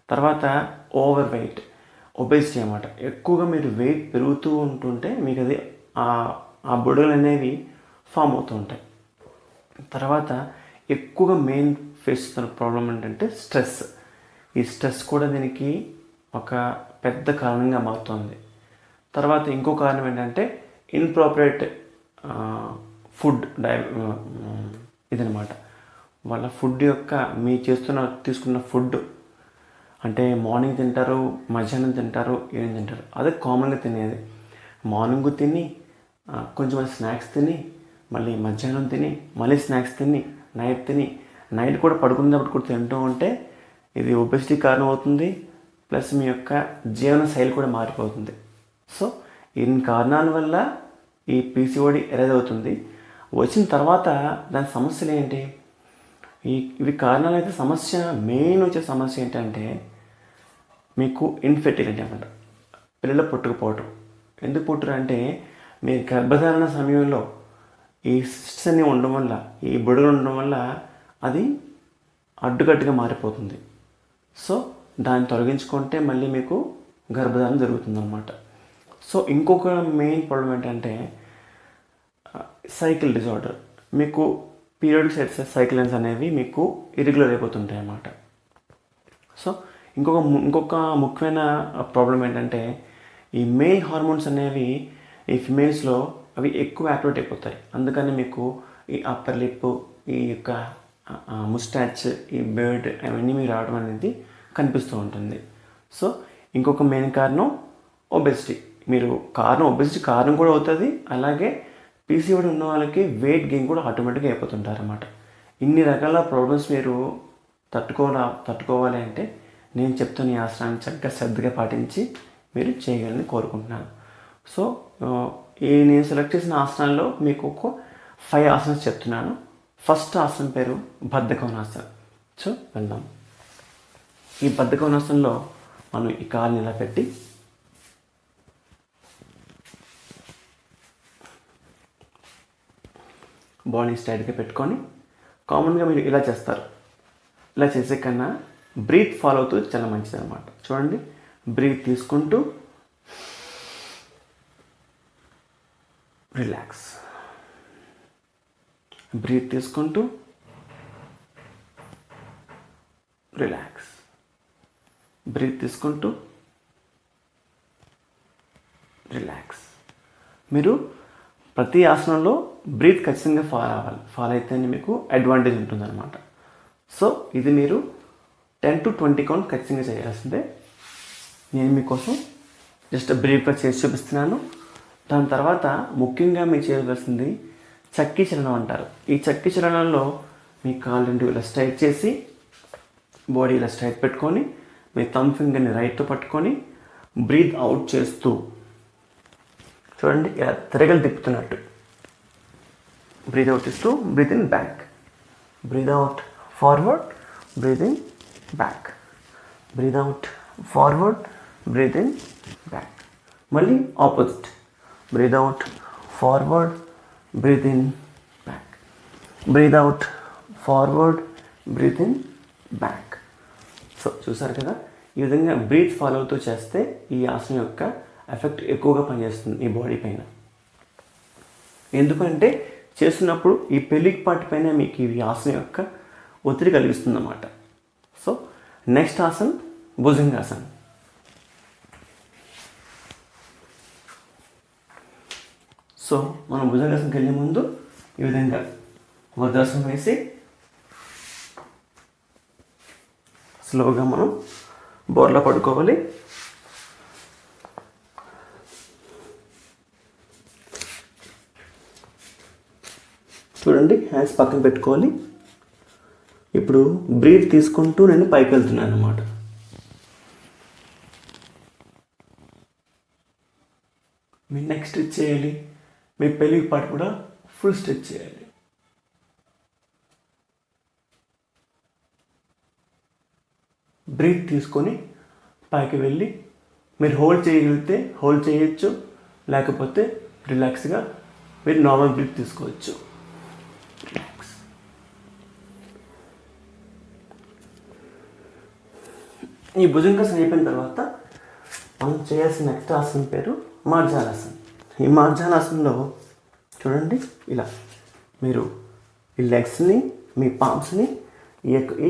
తర్వాత ఓవర్ వెయిట్, ఒబేసిటీ అన్నమాట. ఎక్కువగా మీరు వెయిట్ పెరుగుతూ ఉంటుంటే మీకు అది ఆ బుడగలు అనేవి ఫామ్ అవుతూ ఉంటాయి. తర్వాత ఎక్కువగా మెయిన్ ఫేస్ చేస్తున్న ప్రాబ్లం ఏంటంటే స్ట్రెస్. ఈ స్ట్రెస్ కూడా దీనికి ఒక పెద్ద కారణంగా మారుతుంది. తర్వాత ఇంకో కారణం ఏంటంటే ఇన్ప్రాపరేట్ ఫుడ్ ఇదనమాట. వాళ్ళ ఫుడ్ యొక్క తీసుకున్న ఫుడ్ అంటే మార్నింగ్ తింటారు, మధ్యాహ్నం తింటారు, ఈవినింగ్ తింటారు. అదే కామన్గా తినేది. మార్నింగ్ తిని కొంచెం స్నాక్స్ తిని, మళ్ళీ మధ్యాహ్నం తిని, మళ్ళీ స్నాక్స్ తిని, నైట్ కూడా పడుకునేటప్పుడు కూడా తింటూ ఉంటే ఇది ఒబెసిటీ కారణం అవుతుంది. ప్లస్ మీ యొక్క జీవన శైలి కూడా మారిపోతుంది. సో ఇన్ని కారణాల వల్ల ఈ పీసీఓడి ఎరేజ్ అవుతుంది. వచ్చిన తర్వాత దాని సమస్యలు ఏంటి? ఇవి కారణాలు అయితే మెయిన్ వచ్చే సమస్య ఏంటంటే మీకు ఇన్ఫెర్టిలిటీ అన్నమాట. పిల్లలు పుట్టకపోవటం. ఎందుకు పుట్టరు అంటే మీ గర్భధారణ సమయంలో ఈ సిస్ట్స్ అన్నీ ఉండడం వల్ల, ఈ బుడగలు ఉండడం వల్ల అది అడ్డుకట్టుగా మారిపోతుంది. సో దాన్ని తొలగించుకుంటే మళ్ళీ మీకు గర్భధారణ జరుగుతుందన్నమాట. సో ఇంకొక మెయిన్ ప్రాబ్లం ఏంటంటే సైకిల్ డిజార్డర్. మీకు పీరియడిక్ సైకిల్స్ అనేవి మీకు ఇరెగ్యులర్ అయిపోతుంటాయి అన్నమాట. సో ఇంకొక ముఖ్యమైన ప్రాబ్లం ఏంటంటే ఈ మెయిల్ హార్మోన్స్ అనేవి ఈ ఫిమేల్స్లో అవి ఎక్కువ యాక్టివేట్ అయిపోతాయి. అందుకని మీకు ఈ అప్పర్ లిప్, ఈ యొక్క ముస్టాచ్, ఈ బర్డ్ అవన్నీ మీకు రావడం అనేది కనిపిస్తూ ఉంటుంది. సో ఇంకొక మెయిన్ కారణం ఒబెసిటీ. ఒబెసిటీ కారణం కూడా అవుతుంది. అలాగే పీసీఓడి ఉన్న వాళ్ళకి వెయిట్ గెయిన్ కూడా ఆటోమేటిక్గా అయిపోతుంటారు అన్నమాట. ఇన్ని రకాల ప్రాబ్లమ్స్ మీరు తట్టుకోవాలి అంటే నేను చెప్తున్న ఈ ఆసనాన్ని చక్కగా శ్రద్ధగా పాటించి మీరు చేయగలని కోరుకుంటున్నాను. సో నేను సెలెక్ట్ చేసిన ఆసనాల్లో మీకు ఒక 5 ఆసనాలు చెప్తున్నాను. ఫస్ట్ ఆసనం పేరు బద్ధకోనాసనం. సో వెళ్దాం. ఈ బద్ధకోనాసనంలో మనం ఈ కాలుని ఇలా పెట్టి బాడీ స్ట్రైట్గా పెట్టుకొని కామన్గా మీరు ఇలా చేస్తారు. ఇలా చేసే కన్నా బ్రీత్ ఫాలో అవుతూ చాలా మంచిది అనమాట. చూడండి, బ్రీత్ తీసుకుంటూ రిలాక్స్, బ్రీత్ తీసుకుంటూ రిలాక్స్, బ్రీత్ తీసుకుంటూ రిలాక్స్. మీరు ప్రతి ఆసనంలో బ్రీత్ ఖచ్చితంగా ఫాలో అయితేనే మీకు అడ్వాంటేజ్ ఉంటుందన్నమాట. సో ఇది మీరు 10 to 20 కౌంట్ ఖచ్చితంగా చేయాల్సిందే. నేను మీకోసం జస్ట్ బ్రీఫ్గా చేసి చూపిస్తున్నాను. దాని తర్వాత ముఖ్యంగా మీరు చేయవలసింది చక్కీ చలనం అంటారు. ఈ చక్కీ చలనంలో మీ కాళ్ళు రెండు ఇలా స్ట్రైట్ చేసి బాడీ ఇలా స్ట్రైట్ పెట్టుకొని మీ థంబ్ ఫింగర్ని రైట్తో పట్టుకొని బ్రీత్ అవుట్ చేస్తూ చూడండి, ఇలా తిరగలు తిప్పుతున్నట్టు బ్రీత్ అవుట్ ఇస్తూ breath in back, breath out forward, breath in back, breath out forward, breath in back. మళ్ళీ opposite, breath out forward, breath in back, breath out forward, breath in back. So చూసారు కదా, ఈ విధంగా breath follow అవుతూ చేస్తే ఈ ఆసనం యొక్క ఎఫెక్ట్ ఎక్కువగా పనిచేస్తుంది ఈ బాడీ పైన. ఎందుకంటే చేస్తున్నప్పుడు ఈ పెళ్ళిక్ పార్ట్ పైన మీకు ఈ ఆసనం యొక్క ఒత్తిడి కలిగిస్తుంది అన్నమాట. సో నెక్స్ట్ ఆసనం భుజంగాసనం. సో మనం భుజంగాసనంకి వెళ్ళే ముందు ఈ విధంగా వజ్రాసనం వేసి స్లోగా మనం బోర్లా పడుకోవాలి. చూడండి, హ్యాండ్స్ పక్కన పెట్టుకోవాలి. ఇప్పుడు బ్రీత్ తీసుకుంటూ నేను పైకి వెళ్తున్నాను అన్నమాట. మీ నెక్ స్ట్రెచ్ చేయాలి, మీ పెళ్ళికి పాటు కూడా ఫుల్ స్ట్రెచ్ చేయాలి. బ్రీత్ తీసుకొని పైకి వెళ్ళి మీరు హోల్డ్ చేయగలిగితే హోల్డ్ చేయొచ్చు, లేకపోతే రిలాక్స్గా మీరు నార్మల్ బ్రీత్ తీసుకోవచ్చు. రిలాక్స్. ఈ భుజంగాసనం అయిపోయిన తర్వాత మనం చేయాల్సిన నెక్స్ట్ ఆసనం పేరు మార్జాలాసనం. ఈ మార్జాలాసనంలో చూడండి, ఇలా మీరు ఈ లెగ్స్ని, మీ పామ్స్ని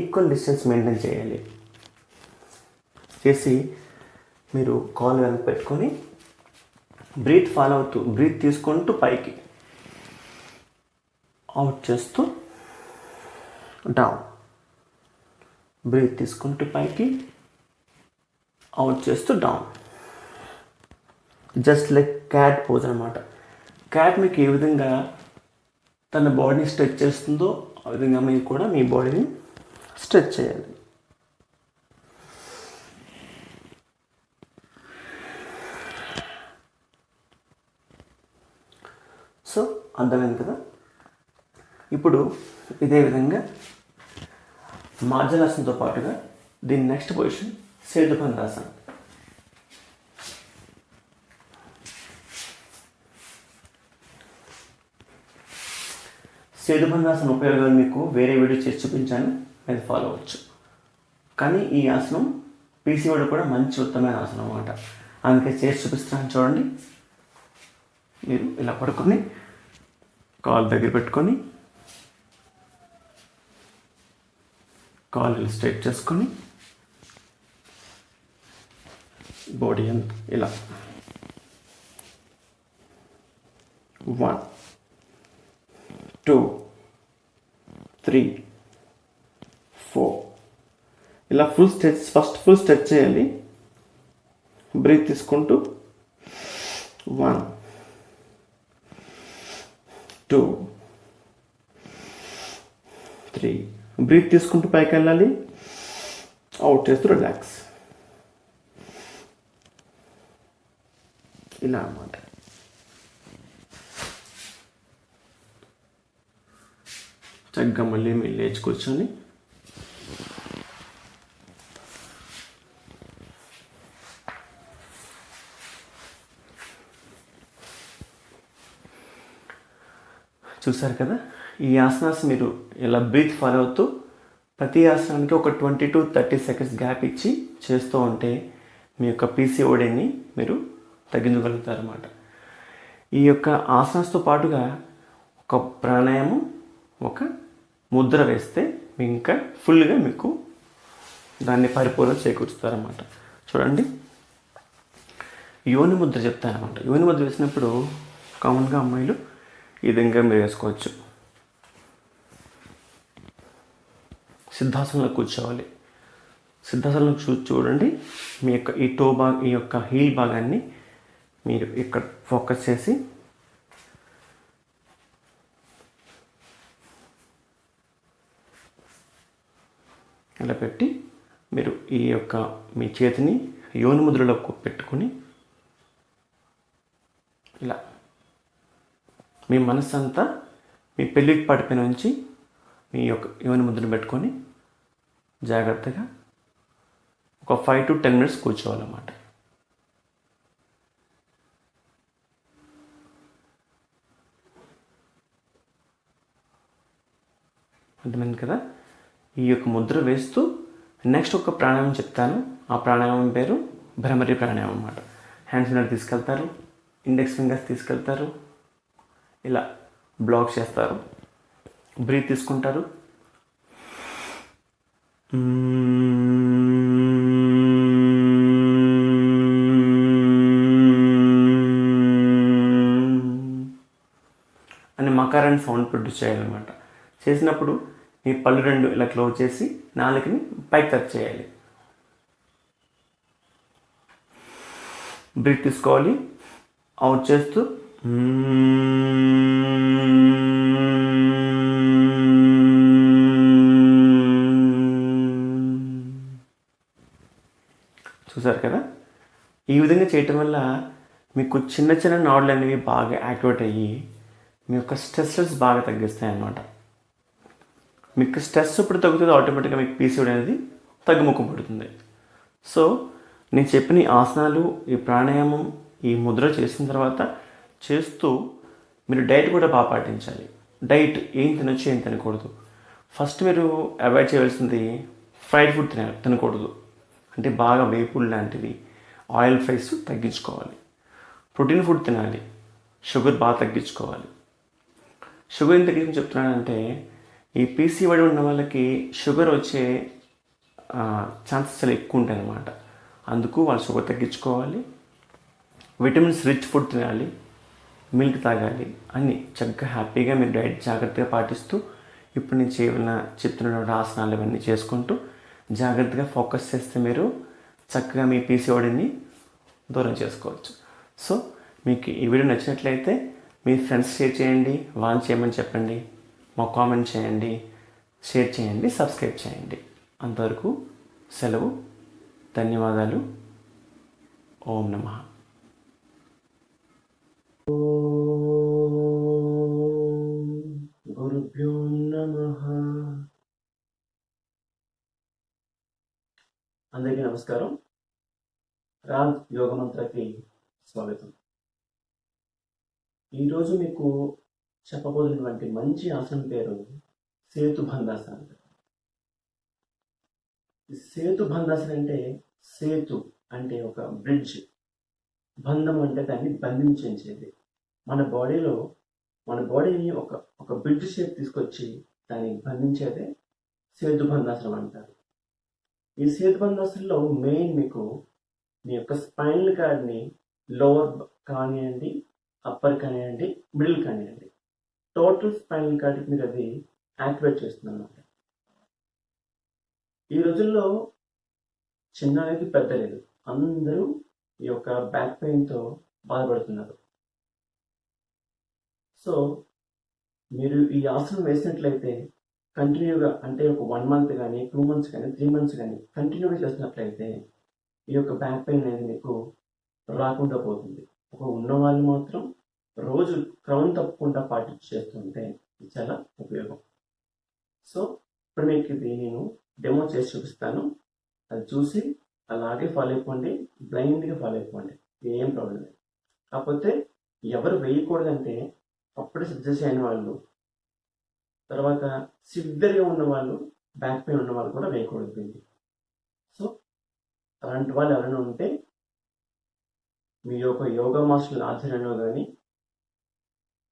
ఈక్వల్ డిస్టెన్స్ మెయింటైన్ చేయాలి. చేసి మీరు కాల్ వెనక్కి పెట్టుకొని బ్రీత్ ఫాలో అవుతూ, బ్రీత్ తీసుకుంటూ పైకి, అవుట్ చేస్తూ డౌన్, బ్రీత్ తీసుకుంటూ పైకి, అవుట్ చేస్తూ down. Just like cat pose అనమాట. క్యాట్ మీకు ఏ విధంగా తన బాడీని స్ట్రెచ్ చేస్తుందో ఆ విధంగా మీరు కూడా మీ బాడీని స్ట్రెచ్ చేయాలి. సో అర్థమైంది కదా. ఇప్పుడు ఇదే విధంగా మార్జలాసనతో పాటుగా దీని నెక్స్ట్ పొజిషన్ సేతుబంధాసన. సేతుబంధాసన ఉపయోగాలు మీకు వేరే వీడియో చేసి చూపించాను, అది ఫాలో అవ్వచ్చు. కానీ ఈ ఆసనం పీసీఓడి కూడా మంచి ఉత్తమమైన ఆసనం అన్నమాట. అందుకే చేసి చూపిస్తున్నాను చూడండి. మీరు ఇలా పడుకొని కాలు దగ్గర పెట్టుకొని కాలు స్ట్రైట్ చేసుకొని బాడీ అంతా ఇలా 1 2 3 4 ఇలా full stretch, first full stretch చేయాలి. బ్రీత్ తీసుకుంటూ 1 2 3, బ్రీత్ తీసుకుంటూ పైకి వెళ్ళాలి, అవుట్ చేస్తూ రిలాక్స్. ఇలా అన్నమాట. చక్కగా మళ్ళీ మీరు లేచి కూర్చొని చూసారు కదా. ఈ ఆసనాస్ మీరు ఇలా బ్రీత్ ఫాలో అవుతూ ప్రతి ఆసనానికి ఒక 20 to 30 seconds గ్యాప్ ఇచ్చి చేస్తూ ఉంటే మీ యొక్క పీసీఓడిని మీరు తగ్గించగలుగుతారన్నమాట. ఈ యొక్క ఆసనాస్తో పాటుగా ఒక ప్రాణాయామం, ఒక ముద్ర వేస్తే ఇంకా ఫుల్గా మీకు దాన్ని పరిపూర్ణ చేకూరుస్తారన్నమాట. చూడండి, యోని ముద్ర చెప్తారన్నమాట. యోని ముద్ర వేసినప్పుడు కామన్గా అమ్మాయిలు ఈ విధంగా మీరు వేసుకోవచ్చు. సిద్ధాసనంలో కూర్చోవాలి. సిద్ధాసనంలో చూడండి, మీ యొక్క ఈ ఈ యొక్క హీల్ భాగాన్ని మీరు ఇక్కడ ఫోకస్ చేసి ఇలా పెట్టి మీరు ఈ యొక్క మీ చేతిని యోని ముద్రలో పెట్టుకొని ఇలా మీ మనసు అంతా మీ పెళ్ళికి పడిపోయిన నుంచి మీ యొక్క యోని ముద్రను పెట్టుకొని జాగ్రత్తగా ఒక 5 to 10 minutes కూర్చోవాలన్నమాట. అర్థమైంది కదా. ఈ యొక్క ముద్ర వేస్తూ నెక్స్ట్ ఒక ప్రాణాయామం చెప్తాను. ఆ ప్రాణాయామం పేరు భ్రమరి ప్రాణాయామం అన్నమాట. హ్యాండ్స్ ఫింగర్ తీసుకెళ్తారు, ఇండెక్స్ ఫింగర్స్ తీసుకెళ్తారు, ఇలా బ్లాక్ చేస్తారు, బ్రీత్ తీసుకుంటారు, అని మకార్ అండ్ సౌండ్ ప్రొడ్యూస్ చేయాలన్నమాట. చేసినప్పుడు మీ పళ్ళు రెండు ఇలా క్లోజ్ చేసి నాలుకని పైకి టచ్ చేయాలి. బ్రీత్ తీసుకోవాలి, అవుట్ చేస్తూ చూసారు కదా. ఈ విధంగా చేయటం వల్ల మీకు చిన్న చిన్న నాడులు అనేవి బాగా యాక్టివేట్ అయ్యి మీ యొక్క స్ట్రెస్ బాగా తగ్గిస్తాయి అన్నమాట. మీకు స్ట్రెస్ ఇప్పుడు తగ్గుతుంది, ఆటోమేటిక్గా మీకు పీసీఓడి అనేది తగ్గుముఖం పడుతుంది. సో నేను చెప్పిన ఈ ఆసనాలు, ఈ ప్రాణాయామం, ఈ ముద్ర చేసిన తర్వాత చేస్తూ మీరు డైట్ కూడా బాగా పాటించాలి. డైట్ ఏం తినొచ్చు, ఏం తినకూడదు. ఫస్ట్ మీరు అవాయిడ్ చేయవలసింది ఫ్రైడ్ ఫుడ్ తినకూడదు. అంటే బాగా వేపుడు లాంటివి, ఆయిల్ ఫ్రైస్ తగ్గించుకోవాలి. ప్రోటీన్ ఫుడ్ తినాలి, షుగర్ బాగా తగ్గించుకోవాలి. షుగర్ ఏం తగ్గించని చెప్తున్నానంటే ఈ పీసీఓడి ఉన్న వాళ్ళకి షుగర్ వచ్చే ఛాన్సెస్ చాలా ఎక్కువ ఉంటాయి అన్నమాట. అందుకు వాళ్ళు షుగర్ తగ్గించుకోవాలి, విటమిన్స్ రిచ్ ఫుడ్ తినాలి, మిల్క్ తాగాలి, అన్నీ చక్కగా హ్యాపీగా మీరు డైట్ జాగ్రత్తగా పాటిస్తూ ఇప్పుడు నేను చెప్తున్న ఆసనాలు ఇవన్నీ చేసుకుంటూ జాగ్రత్తగా ఫోకస్ చేస్తే మీరు చక్కగా మీ పీసీఓడిని దూరం చేసుకోవచ్చు. సో మీకు ఈ వీడియో నచ్చినట్లయితే మీ ఫ్రెండ్స్ షేర్ చేయండి, వాళ్ళు చేయమని చెప్పండి, మాకు కామెంట్ చేయండి, షేర్ చేయండి, సబ్స్క్రైబ్ చేయండి. అంతవరకు సెలవు. ధన్యవాదాలు. ఓం నమః. గురుభ్యో నమః. అందరికీ నమస్కారం. రాజ్ యోగ మంత్రకి స్వాగతం. ఈరోజు మీకు చెప్పబోతున్నటువంటి మంచి ఆసనం పేరు సేతుబంధాసనం. సేతుబంధాసనం అంటే సేతు అంటే ఒక బ్రిడ్జ్, బంధం అంటే దాన్ని బంధించేది. మన బాడీని ఒక బ్రిడ్జ్ షేప్ తీసుకొచ్చి దాన్ని బంధించేదే సేతుబంధాసనం అంటారు. ఈ సేతుబంధాసనంలో మెయిన్ మీకు మీ యొక్క స్పైనల్ కార్డ్ని లోవర్ కానివ్వండి, అప్పర్ కానివ్వండి, మిడిల్ కానివ్వండి, టోటల్ స్పైనల్ కార్డ్కి మీరు అది యాక్టివేట్ చేస్తుంది అన్నమాట. ఈ రోజుల్లో చిన్నది పెద్ద లేదు, అందరూ ఈ యొక్క బ్యాక్ పెయిన్తో బాధపడుతున్నారు. సో మీరు ఈ ఆసనం వేసినట్లయితే కంటిన్యూగా, అంటే ఒక 1 month కానీ 2 months కానీ 3 months కానీ కంటిన్యూగా చేసినట్లయితే ఈ యొక్క బ్యాక్ పెయిన్ అనేది మీకు రాకుండా పోతుంది. ఒక ఉన్నవాళ్ళు మాత్రం రోజు క్రమం తప్పకుండా చేస్తుంటే ఇది చాలా ఉపయోగం. సో ఇప్పుడు మీకు ఇది నేను డెమో చేసి చూపిస్తాను. అది చూసి అలాగే ఫాలో అయిపోండి, బ్లైండ్గా ఫాలో అయిపోండి, ఏం ప్రాబ్లం లేదు. కాకపోతే ఎవరు వేయకూడదంటే అప్పుడే సజెస్ట్ అయిన వాళ్ళు, తర్వాత సివియర్గా ఉన్న వాళ్ళు, బ్యాక్ పెయిన్ ఉన్న వాళ్ళు కూడా వేయకూడదు. సో అలాంటి వాళ్ళు ఎవరైనా ఉంటే మీ యొక్క యోగా మాస్టర్ల ఆధ్వర్యంలో కానీ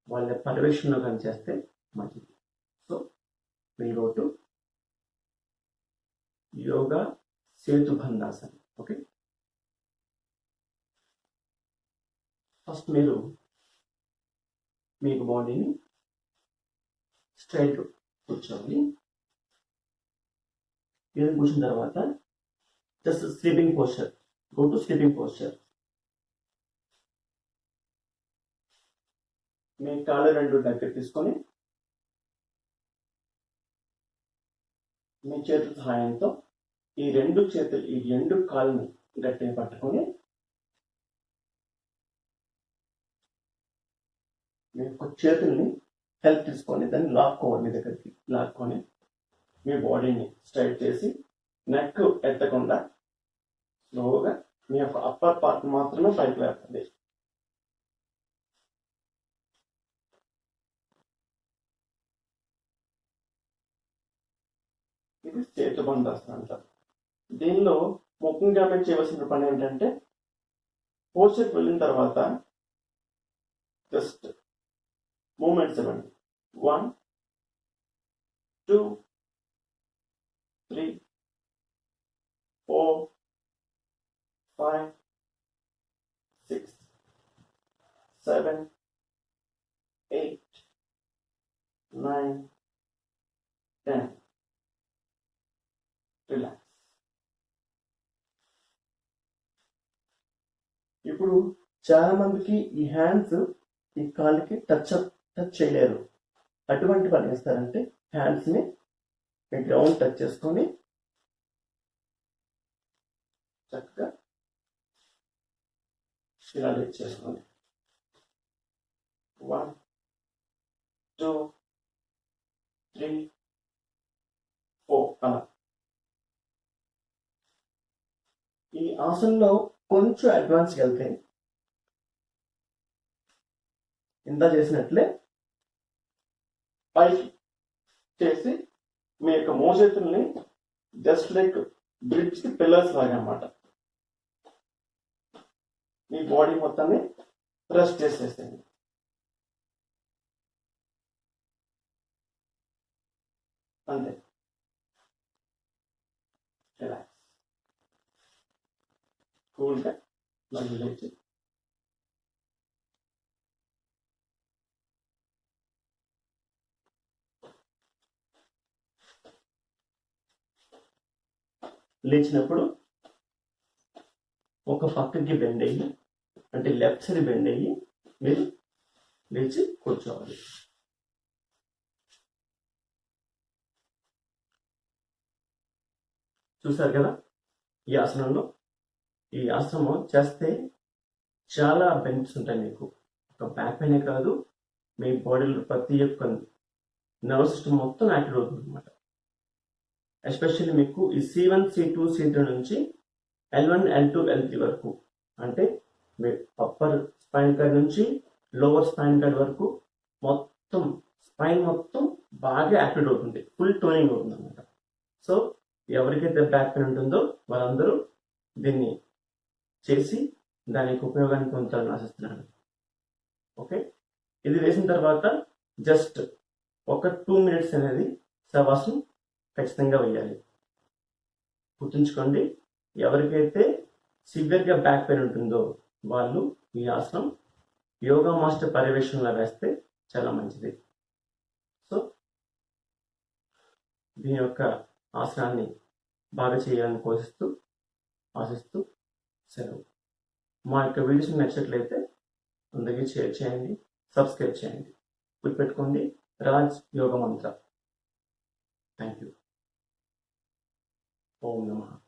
వాళ్ళ పర్యవేక్షణలో కానీ చేస్తే మంచిది. So we go to yoga సేతుబంధాసనం. ఓకే, ఫస్ట్ మీరు మీకు బాడీని స్ట్రైట్ కూర్చోవాలి. ఇలా కూర్చున్న తర్వాత just sleeping posture, go to sleeping posture. మీ కాళ్ళు 2 దగ్గర తీసుకొని మీ చేతుల సహాయంతో ఈ 2 కాళ్ళని గట్టిగా పట్టుకొని మీ యొక్క చేతుల్ని హెల్ప్ తీసుకొని దాన్ని లాక్కోవాలి. మీ దగ్గరికి లాక్కొని మీ బాడీని స్ట్రైట్ చేసి నెక్ ఎత్తకుండా స్లోగా మీ యొక్క అప్పర్ పార్ట్ మాత్రమే పైకి లేస్తుంది. ఇది సేతుబంధాసనం అంటారు. దీనిలో ముఖ్యంగా మీరు చేయవలసిన పని ఏంటంటే పోస్చర్కి వెళ్ళిన తర్వాత జస్ట్ మూమెంట్స్ ఇవ్వండి. 1 2 3 4 5 6 7 8 9 10. రిలాక్స్. ఇప్పుడు చాలా మందికి ఈ హ్యాండ్స్ ఈ కాళ్ళకి టచ్ చేయలేరు. అటువంటి పని చేస్తారంటే హ్యాండ్స్ని మీ గ్రౌండ్ టచ్ చేసుకొని చక్కగా ఇలా లిఫ్ట్ చేసుకోండి. 1 2 3 4 అలా. ఈ ఆసనంలో కొంచెం అడ్వాన్స్కి వెళ్తే ఇంత చేసినట్లే పైకి చేసి మీ యొక్క మోచేతుల్ని జస్ట్ లైక్ బ్రిడ్జ్ కి పిల్లర్స్ లాగా అన్నమాట మీ బాడీ మొత్తాన్ని రెస్ట్ చేసేసేయండి. అంతే. రిలాక్స్, కూల్గా మళ్ళీ లేచి లేచినప్పుడు ఒక పక్కకి బెండ్ అయ్యి, అంటే లెఫ్ట్ సైడ్ బెండ్ అయ్యి మీరు లేచి కూర్చోవాలి. చూసారు కదా, ఈ ఆసనంలో ఈ ఆసనం చేస్తే చాలా బెనిఫిట్స్ ఉంటాయి మీకు. ఒక బ్యాక్ పెయినే కాదు, మీ బాడీలో ప్రతి ఒక్క నర్వ్ సిస్టమ్ మొత్తం యాక్టివ్ అవుతుంది అనమాట. ఎస్పెషల్లీ మీకు ఈ C1, C2, C3 నుంచి L1, L2, L3 వరకు, అంటే మీ అప్పర్ స్పైన్ కార్డ్ నుంచి లోవర్ స్పైన్ కార్డ్ వరకు మొత్తం స్పైన్ మొత్తం బాగా యాక్టివ్ అవుతుంది, ఫుల్ టోనింగ్ అవుతుంది అనమాట. సో ఎవరికైతే బ్యాక్ పెయిన్ ఉంటుందో వాళ్ళందరూ దీన్ని చేసి దానికి ఉపయోగాన్ని పొందుతారని ఆశిస్తున్నాను. ఓకే, ఇది వేసిన తర్వాత జస్ట్ ఒక 2 minutes అనేది శవాసనం ఖచ్చితంగా వేయాలి. గుర్తుంచుకోండి, ఎవరికైతే సివియర్గా బ్యాక్ పెయిన్ ఉంటుందో వాళ్ళు ఈ ఆసనం యోగా మాస్టర్ పర్యవేక్షణలో వేస్తే చాలా మంచిది. సో దీని యొక్క ఆసనాన్ని బాగా చేయాలని ఆశిస్తూ సెలవు. మా యొక్క వీడియోస్ నచ్చినట్లయితే అందరికీ షేర్ చేయండి, సబ్స్క్రైబ్ చేయండి. గుర్తుపెట్టుకోండి, రాజ్ యోగ మంత్ర. Thank you. ఓం నమః.